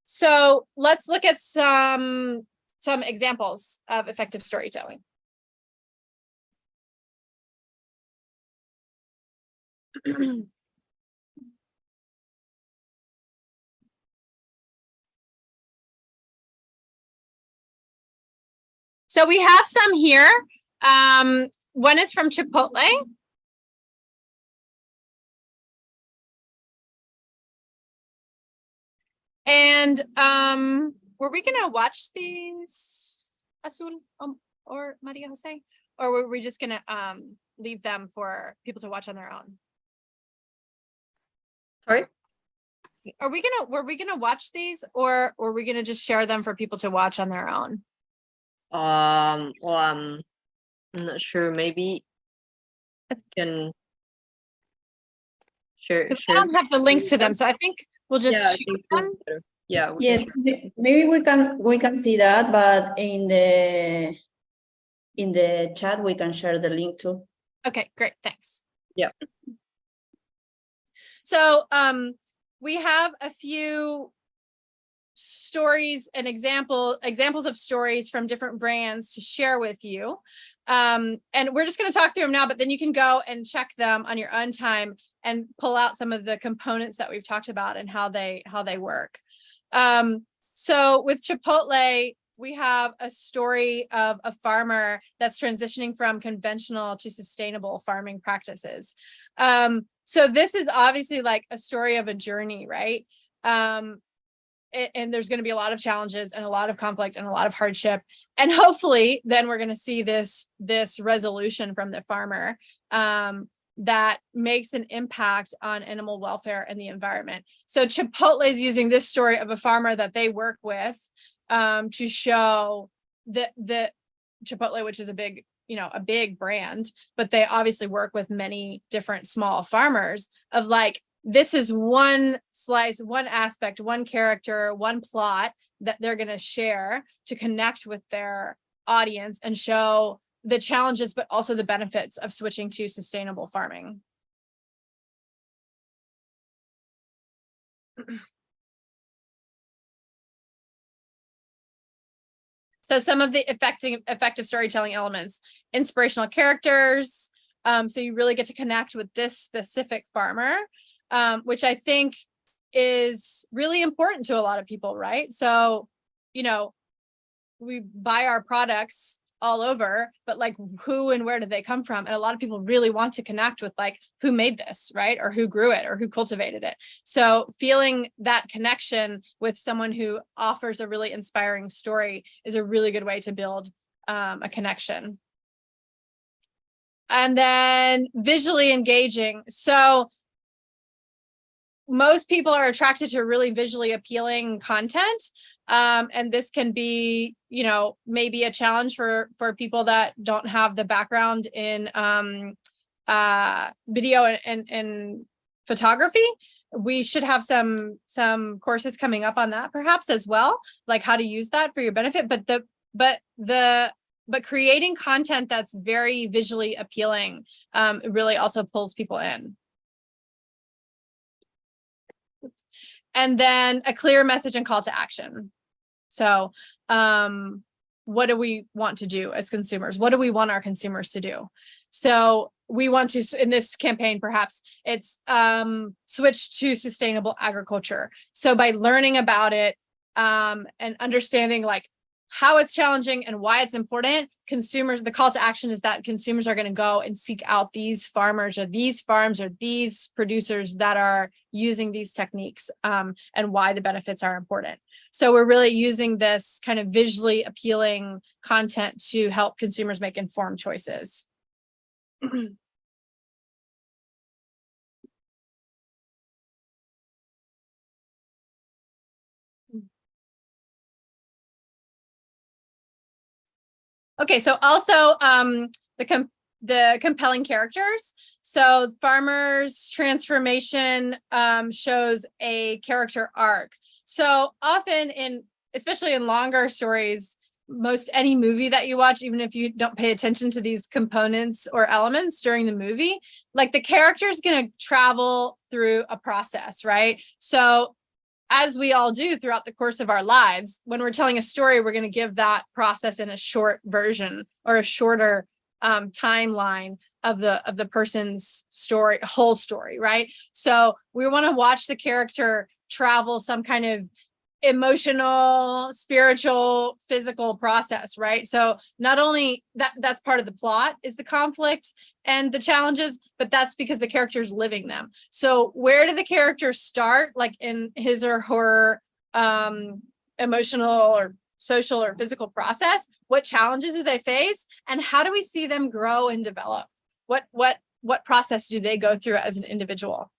So let's look at some examples of effective storytelling. So we have some here. One is from Chipotle. And were we gonna watch these, Azul or Maria Jose? Or were we just gonna leave them for people to watch on their own? Sorry? Were we gonna watch these, or were we gonna just share them for people to watch on their own? Well, I'm not sure. Maybe I can share. 'Cause I don't have the links to them, so I think we'll just Yeah, I shoot think them. so. Yeah. we Yes, can- maybe we can see that, but in the chat we can share the link too. Okay, great, thanks. Yeah. So we have a few stories and examples of stories from different brands to share with you. And we're just going to talk through them now, but then you can go and check them on your own time and pull out some of the components that we've talked about and how they work. So with Chipotle, we have a story of a farmer that's transitioning from conventional to sustainable farming practices. So this is obviously like a story of a journey, right? And there's going to be a lot of challenges and a lot of conflict and a lot of hardship. And hopefully then we're going to see this resolution from the farmer that makes an impact on animal welfare and the environment. So Chipotle is using this story of a farmer that they work with to show that Chipotle, which is a big brand, but they obviously work with many different small farmers, of like, this is one slice, one aspect, one character, one plot that they're going to share to connect with their audience and show the challenges, but also the benefits of switching to sustainable farming. So some of the effective storytelling elements: inspirational characters. So you really get to connect with this specific farmer, which I think is really important to a lot of people, right? So, we buy our products all over, but like, who and where did they come from? And a lot of people really want to connect with like, who made this, right? Or who grew it, or who cultivated it. So feeling that connection with someone who offers a really inspiring story is a really good way to build a connection. And then visually engaging. So most people are attracted to really visually appealing content. And this can be, maybe a challenge for people that don't have the background in video and photography. We should have some courses coming up on that perhaps as well, like how to use that for your benefit. But creating content that's very visually appealing really also pulls people in. And then a clear message and call to action. So what do we want to do as consumers? What do we want our consumers to do? So we want to, in this campaign, perhaps it's switch to sustainable agriculture. So by learning about it and understanding like how it's challenging and why it's important, the call to action is that consumers are going to go and seek out these farmers or these farms or these producers that are using these techniques and why the benefits are important. So we're really using this kind of visually appealing content to help consumers make informed choices. Okay, so also the compelling characters. So farmers' transformation shows a character arc. So often especially in longer stories, most any movie that you watch, even if you don't pay attention to these components or elements during the movie, like the character is going to travel through a process, right? So as we all do throughout the course of our lives, when we're telling a story, we're going to give that process in a short version or a shorter timeline of the person's story, whole story, right? So we want to watch the character travel some kind of emotional, spiritual, physical process, right? So not only that's part of the plot is the conflict and the challenges, but that's because the character's living them. So where did the character start, like in his or her emotional or social or physical process? What challenges do they face, and how do we see them grow and develop? What process do they go through as an individual?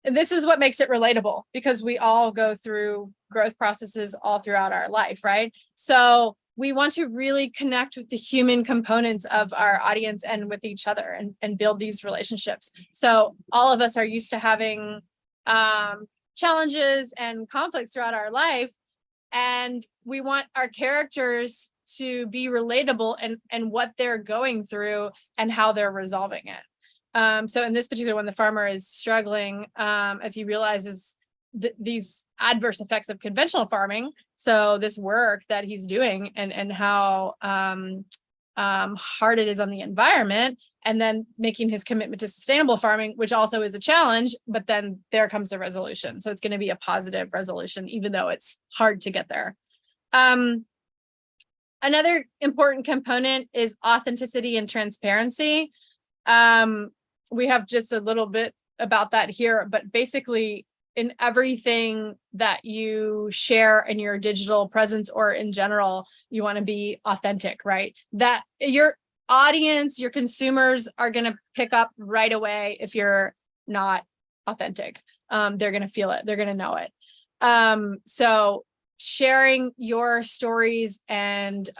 And this is what makes it relatable, because we all go through growth processes all throughout our life, right? So we want to really connect with the human components of our audience and with each other, and build these relationships. So all of us are used to having challenges and conflicts throughout our life, and we want our characters to be relatable and what they're going through and how they're resolving it. So in this particular one, the farmer is struggling as he realizes these adverse effects of conventional farming. So this work that he's doing and how hard it is on the environment, and then making his commitment to sustainable farming, which also is a challenge, but then there comes the resolution. So it's going to be a positive resolution, even though it's hard to get there. Another important component is authenticity and transparency. We have just a little bit about that here, but basically in everything that you share in your digital presence or in general, you want to be authentic, right? That your audience, your consumers are going to pick up right away if you're not authentic. They're going to feel it. They're going to know it. So sharing your stories and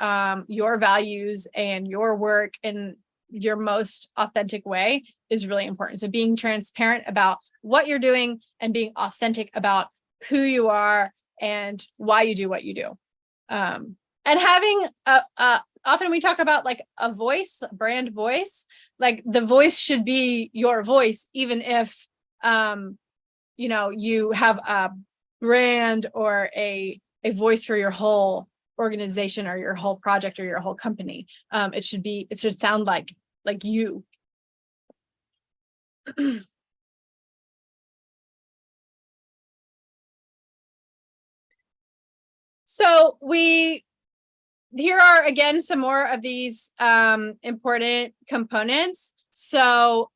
your values and your work in your most authentic way is really important. So being transparent about what you're doing and being authentic about who you are and why you do what you do. And having often we talk about like a voice, a brand voice, like the voice should be your voice, even if, you have a brand or a voice for your whole organization or your whole project or your whole company. It should sound like you. So here are again some more of these important components. So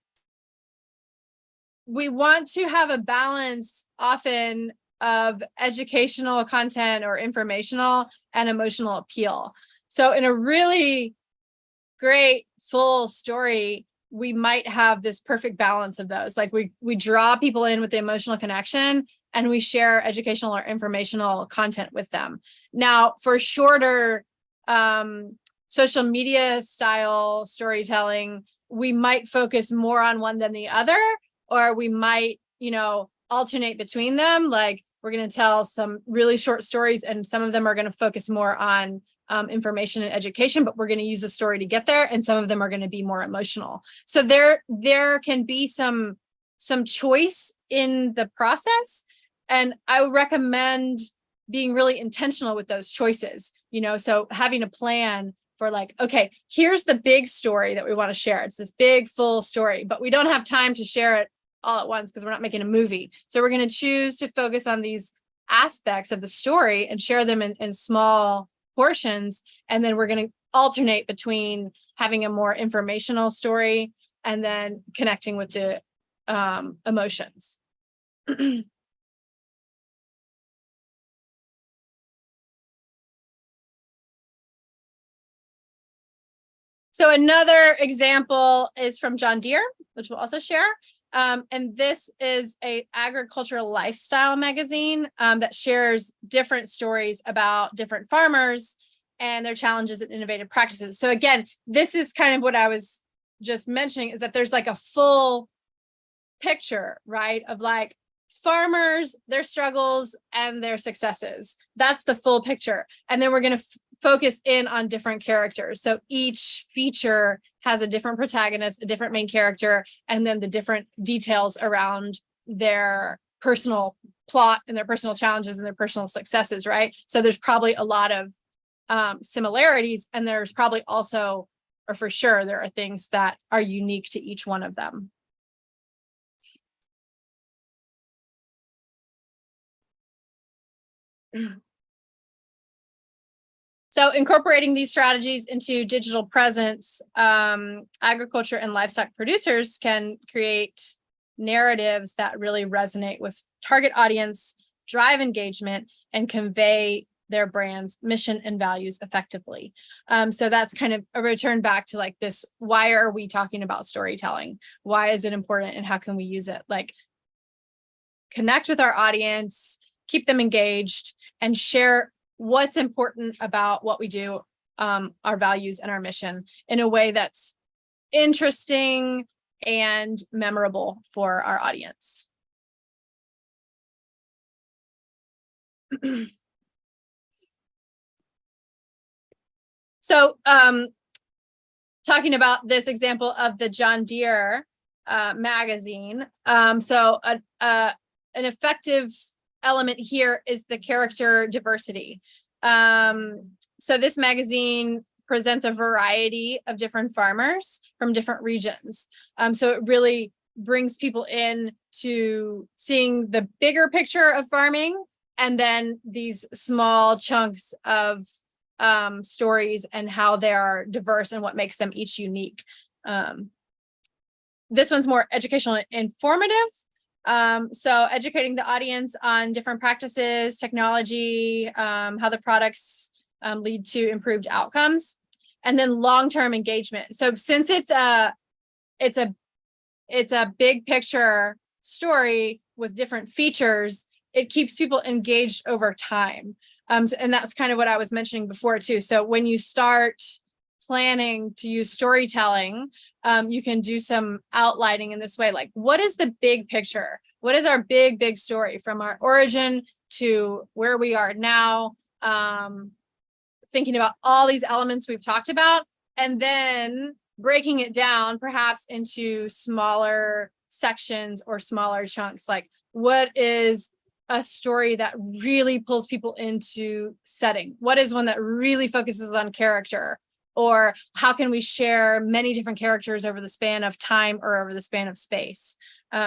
we want to have a balance often of educational content or informational and emotional appeal. So in a really great full story, we might have this perfect balance of those. Like we draw people in with the emotional connection, and we share educational or informational content with them. Now, for shorter social media style storytelling, we might focus more on one than the other, or we might, alternate between them. Like we're going to tell some really short stories, and some of them are going to focus more on information and education, but we're going to use a story to get there. And some of them are going to be more emotional. So there can be some choice in the process. And I would recommend being really intentional with those choices, so having a plan for like, okay, here's the big story that we want to share. It's this big full story, but we don't have time to share it all at once because we're not making a movie. So we're going to choose to focus on these aspects of the story and share them in small portions. And then we're going to alternate between having a more informational story and then connecting with the emotions. So another example is from John Deere, which we'll also share. And this is a agricultural lifestyle magazine that shares different stories about different farmers and their challenges and innovative practices. So again, this is kind of what I was just mentioning, is that there's like a full picture, right, of like farmers, their struggles and their successes. That's the full picture. And then we're going to focus in on different characters. So each feature has a different protagonist, a different main character, and then the different details around their personal plot and their personal challenges and their personal successes, right? So there's probably a lot of similarities, and there's probably also or for sure there are things that are unique to each one of them. So incorporating these strategies into digital presence, agriculture and livestock producers can create narratives that really resonate with target audience, drive engagement, and convey their brand's mission and values effectively. So that's kind of a return back to like this, why are we talking about storytelling? Why is it important and how can we use it? Like connect with our audience, keep them engaged, and share what's important about what we do, our values and our mission in a way that's interesting and memorable for our audience. So talking about this example of the John Deere magazine. So an effective element here is the character diversity. So this magazine presents a variety of different farmers from different regions. So it really brings people in to seeing the bigger picture of farming and then these small chunks of stories and how they are diverse and what makes them each unique. This one's more educational and informative. So educating the audience on different practices, technology, how the products lead to improved outcomes, and then long-term engagement. So since it's a big picture story with different features, it keeps people engaged over time. And that's kind of what I was mentioning before too. So when you start planning to use storytelling, you can do some outlining in this way. Like, what is the big picture? What is our big story from our origin to where we are now? Thinking about all these elements we've talked about, and then breaking it down perhaps into smaller sections or smaller chunks. Like, what is a story that really pulls people into setting? What is one that really focuses on character? Or how can we share many different characters over the span of time or over the span of space?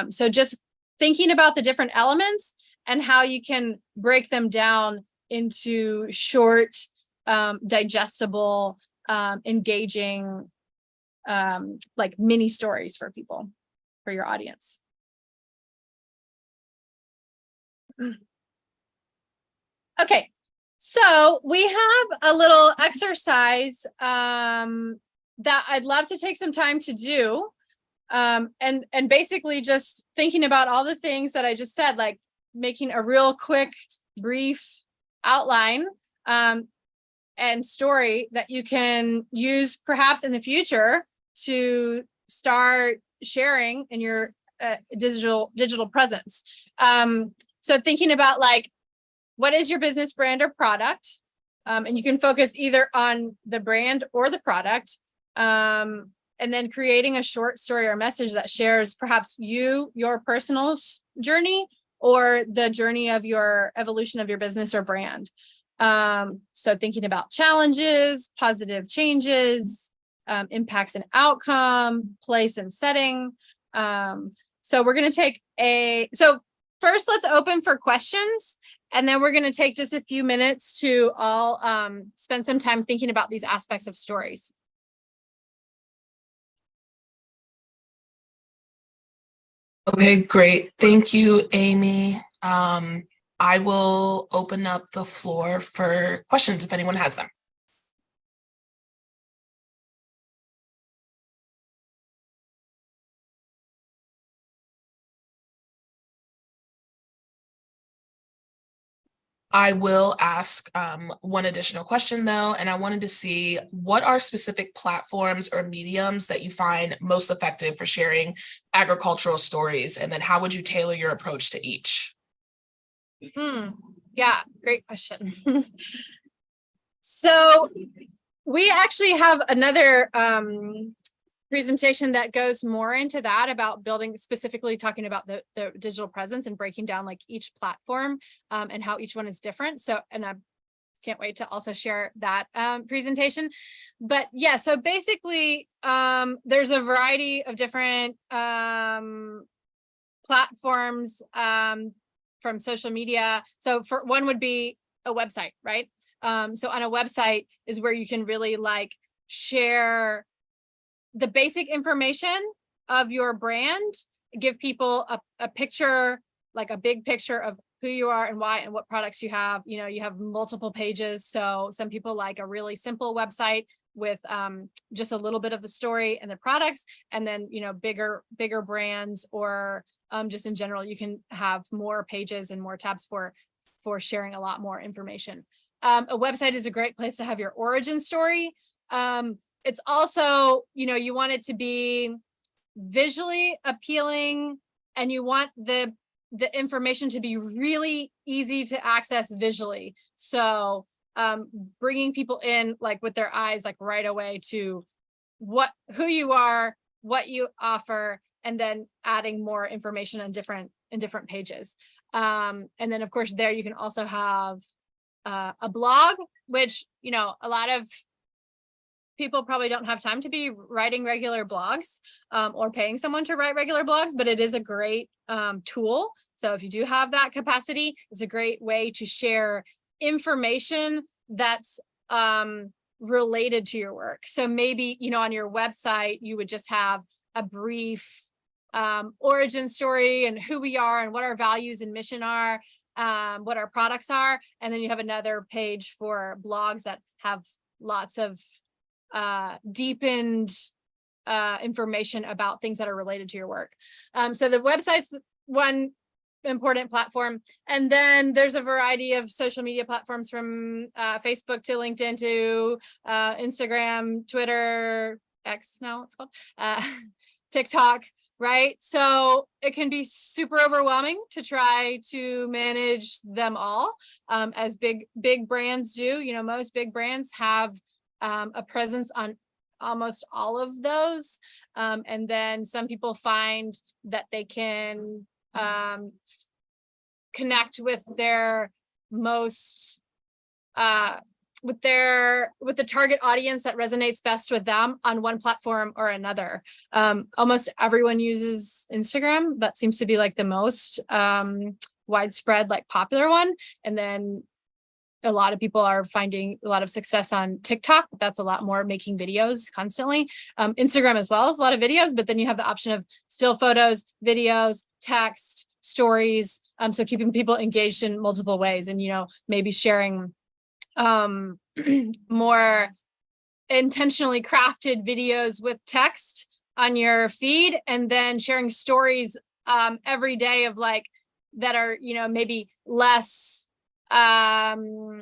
So just thinking about the different elements and how you can break them down into short, digestible, engaging, like mini stories for people, for your audience. Okay, so we have a little exercise that I'd love to take some time to do. And basically just thinking about all the things that I just said, like making a real quick, brief outline and story that you can use perhaps in the future to start sharing in your digital presence. So thinking about like, what is your business brand or product? And you can focus either on the brand or the product. And then creating a short story or message that shares perhaps your personal journey or the journey of your evolution of your business or brand. So thinking about challenges, positive changes, impacts and outcome, place and setting. So we're going to take so first let's open for questions, and then we're going to take just a few minutes to all spend some time thinking about these aspects of stories. Okay, great. Thank you, Amy. I will open up the floor for questions if anyone has them. I will ask one additional question though, and I wanted to see what are specific platforms or mediums that you find most effective for sharing agricultural stories, and then how would you tailor your approach to each? Yeah, great question. So we actually have another presentation that goes more into that, about building, specifically talking about the digital presence and breaking down like each platform and how each one is different. So, and can't wait to also share that presentation. But yeah, so basically, there's a variety of different platforms from social media. So for one would be a website, right? So on a website is where you can really like share the basic information of your brand, give people a picture, like a big picture of who you are and why and what products you have. You know, you have multiple pages. So some people like a really simple website with just a little bit of the story and the products, and then, you know, bigger brands, or just in general, you can have more pages and more tabs for sharing a lot more information. A website is a great place to have your origin story. It's also, you know, you want it to be visually appealing, and you want the information to be really easy to access visually. So bringing people in like with their eyes, like right away to who you are, what you offer, and then adding more information on different pages. And then of course there you can also have a blog, which, you know, a lot of people probably don't have time to be writing regular blogs or paying someone to write regular blogs, but it is a great tool. So if you do have that capacity, it's a great way to share information that's related to your work. So maybe, you know, on your website, you would just have a brief origin story and who we are and what our values and mission are, what our products are. And then you have another page for blogs that have lots of deepened information about things that are related to your work. So the website's one important platform. And then there's a variety of social media platforms, from Facebook to LinkedIn to Instagram, Twitter, X now it's called, TikTok, right? So it can be super overwhelming to try to manage them all, as big brands do. You know, most big brands have a presence on almost all of those. And then some people find that they can connect with their most with the target audience that resonates best with them on one platform or another. Almost everyone uses Instagram. That seems to be like the most widespread, like popular one. And then a lot of people are finding a lot of success on TikTok. That's a lot more making videos constantly. Instagram as well as a lot of videos, but then you have the option of still photos, videos, text, stories. So keeping people engaged in multiple ways, and, you know, maybe sharing more intentionally crafted videos with text on your feed, and then sharing stories every day of like that are, you know, maybe less well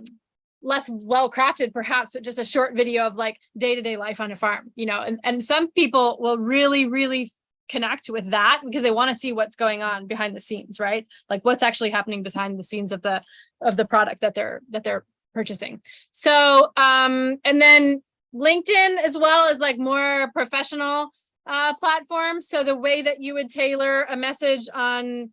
crafted perhaps, but just a short video of like day-to-day life on a farm, you know. And some people will really connect with that because they want to see what's going on behind the scenes, right? Like what's actually happening behind the scenes of the product that they're purchasing. So and then LinkedIn as well as like more professional platforms. So the way that you would tailor a message on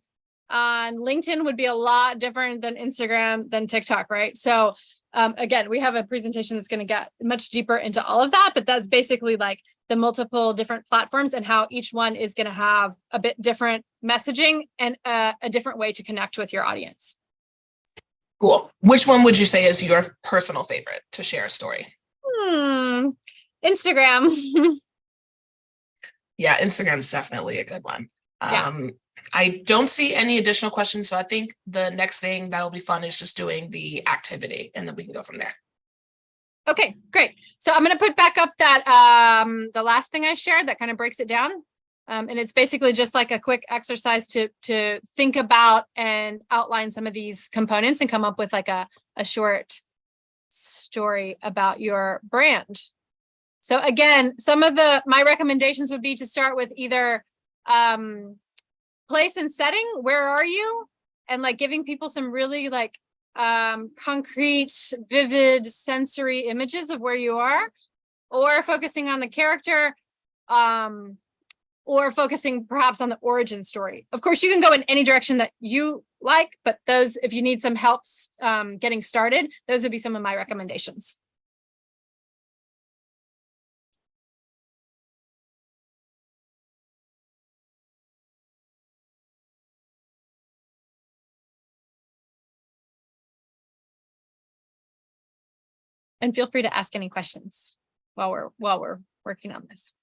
LinkedIn would be a lot different than Instagram, than TikTok, right? So again, we have a presentation that's going to get much deeper into all of that, but that's basically like the multiple different platforms and how each one is going to have a bit different messaging and a different way to connect with your audience. Cool. Which one would you say is your personal favorite to share a story? Instagram. Yeah, Instagram's definitely a good one. Yeah. I don't see any additional questions, so I think the next thing that'll be fun is just doing the activity, and then we can go from there. Okay, great. So I'm going to put back up that the last thing I shared that kind of breaks it down. And it's basically just like a quick exercise to think about and outline some of these components and come up with like a short story about your brand. So again, some of my recommendations would be to start with either place and setting. Where are you? And like giving people some really like concrete, vivid sensory images of where you are, or focusing on the character, or focusing perhaps on the origin story. Of course, you can go in any direction that you like, but those, if you need some help getting started, those would be some of my recommendations. And feel free to ask any questions while we're working on this.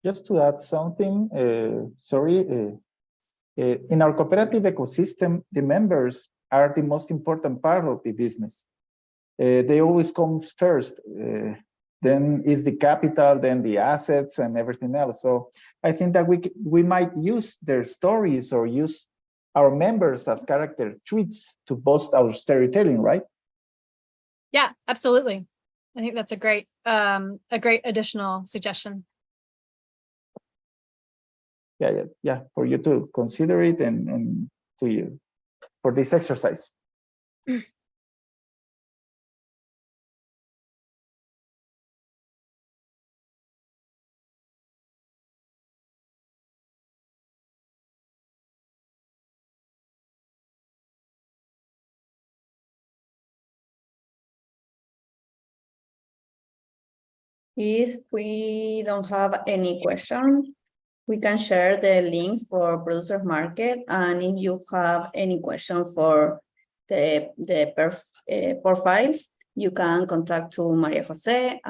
Just to add something, in our cooperative ecosystem, the members are the most important part of the business. They always come first. Then is the capital, then the assets and everything else. So I think that we might use their stories or use our members as character traits to boost our storytelling, right? Yeah, absolutely. I think that's a great additional suggestion. Yeah, for you to consider it and to you for this exercise. If we don't have any question, we can share the links for Producers Market. And if you have any question for the profiles, you can contact to Maria Jose.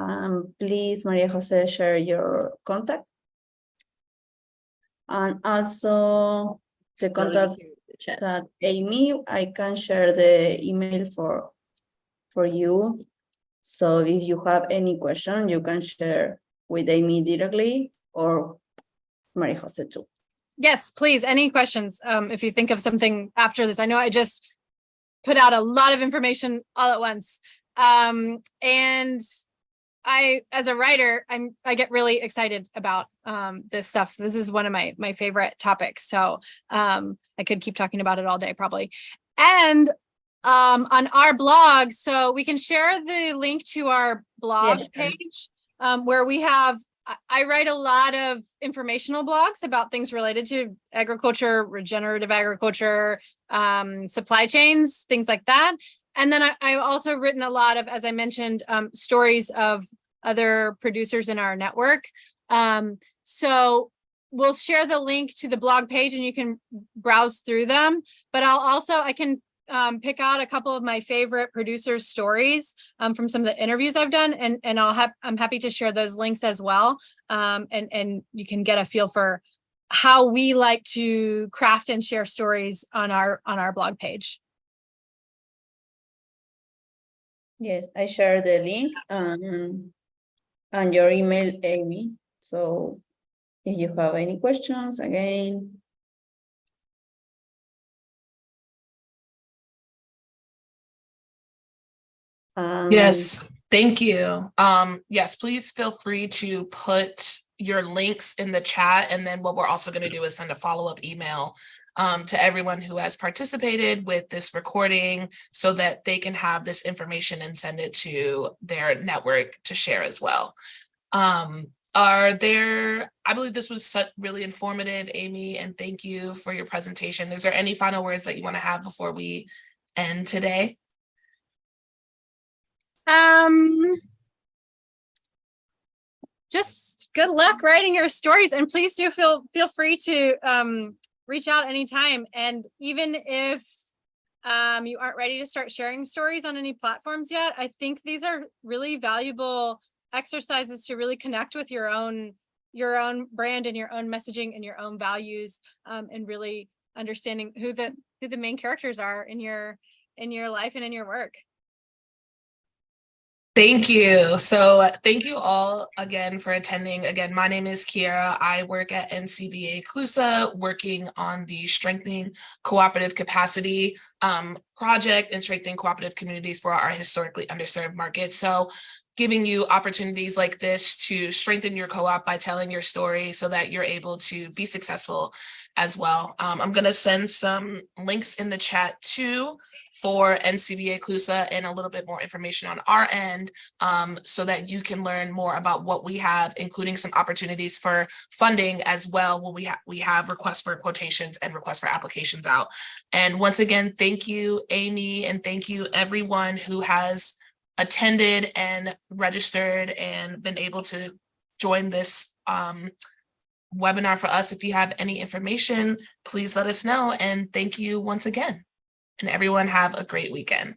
Please, Maria Jose, share your contact. And also the contact that Amy, I can share the email for you. So if you have any question, you can share with Amy directly or Maria Jose too. Yes, please. Any questions? If you think of something after this, I know I just put out a lot of information all at once. And I, as a writer, I get really excited about this stuff. So this is one of my favorite topics. So I could keep talking about it all day probably. And on our blog, so we can share the link to our blog page where we have, I write a lot of informational blogs about things related to agriculture, regenerative agriculture, supply chains, things like that. And then I've also written a lot of, as I mentioned, stories of other producers in our network. So we'll share the link to the blog page and you can browse through them. But I can pick out a couple of my favorite producers' stories from some of the interviews I've done, and I'm happy to share those links as well. And you can get a feel for how we like to craft and share stories on our blog page. Yes, I share the link and your email, Amy. So if you have any questions, again. Yes, thank you. Yes, please feel free to put your links in the chat. And then what we're also going to do is send a follow-up email to everyone who has participated with this recording so that they can have this information and send it to their network to share as well. I believe this was really informative, Amy, and thank you for your presentation. Is there any final words that you want to have before we end today? Just good luck writing your stories, and please do feel free to reach out anytime. And even if you aren't ready to start sharing stories on any platforms yet, I think these are really valuable exercises to really connect with your own brand and your own messaging and your own values, and really understanding who the main characters are in your life and in your work. Thank you. So thank you all again for attending. Again, my name is Kiera. I work at NCBA CLUSA, working on the Strengthening Cooperative Capacity project and strengthening cooperative communities for our historically underserved markets. So giving you opportunities like this to strengthen your co-op by telling your story so that you're able to be successful as well. I'm going to send some links in the chat too for NCBA CLUSA and a little bit more information on our end, so that you can learn more about what we have, including some opportunities for funding as well. When we have requests for quotations and requests for applications out. And once again, thank you, Amy, and thank you everyone who has attended and registered and been able to join this webinar for us. If you have any information, please let us know. And thank you once again. And everyone have a great weekend.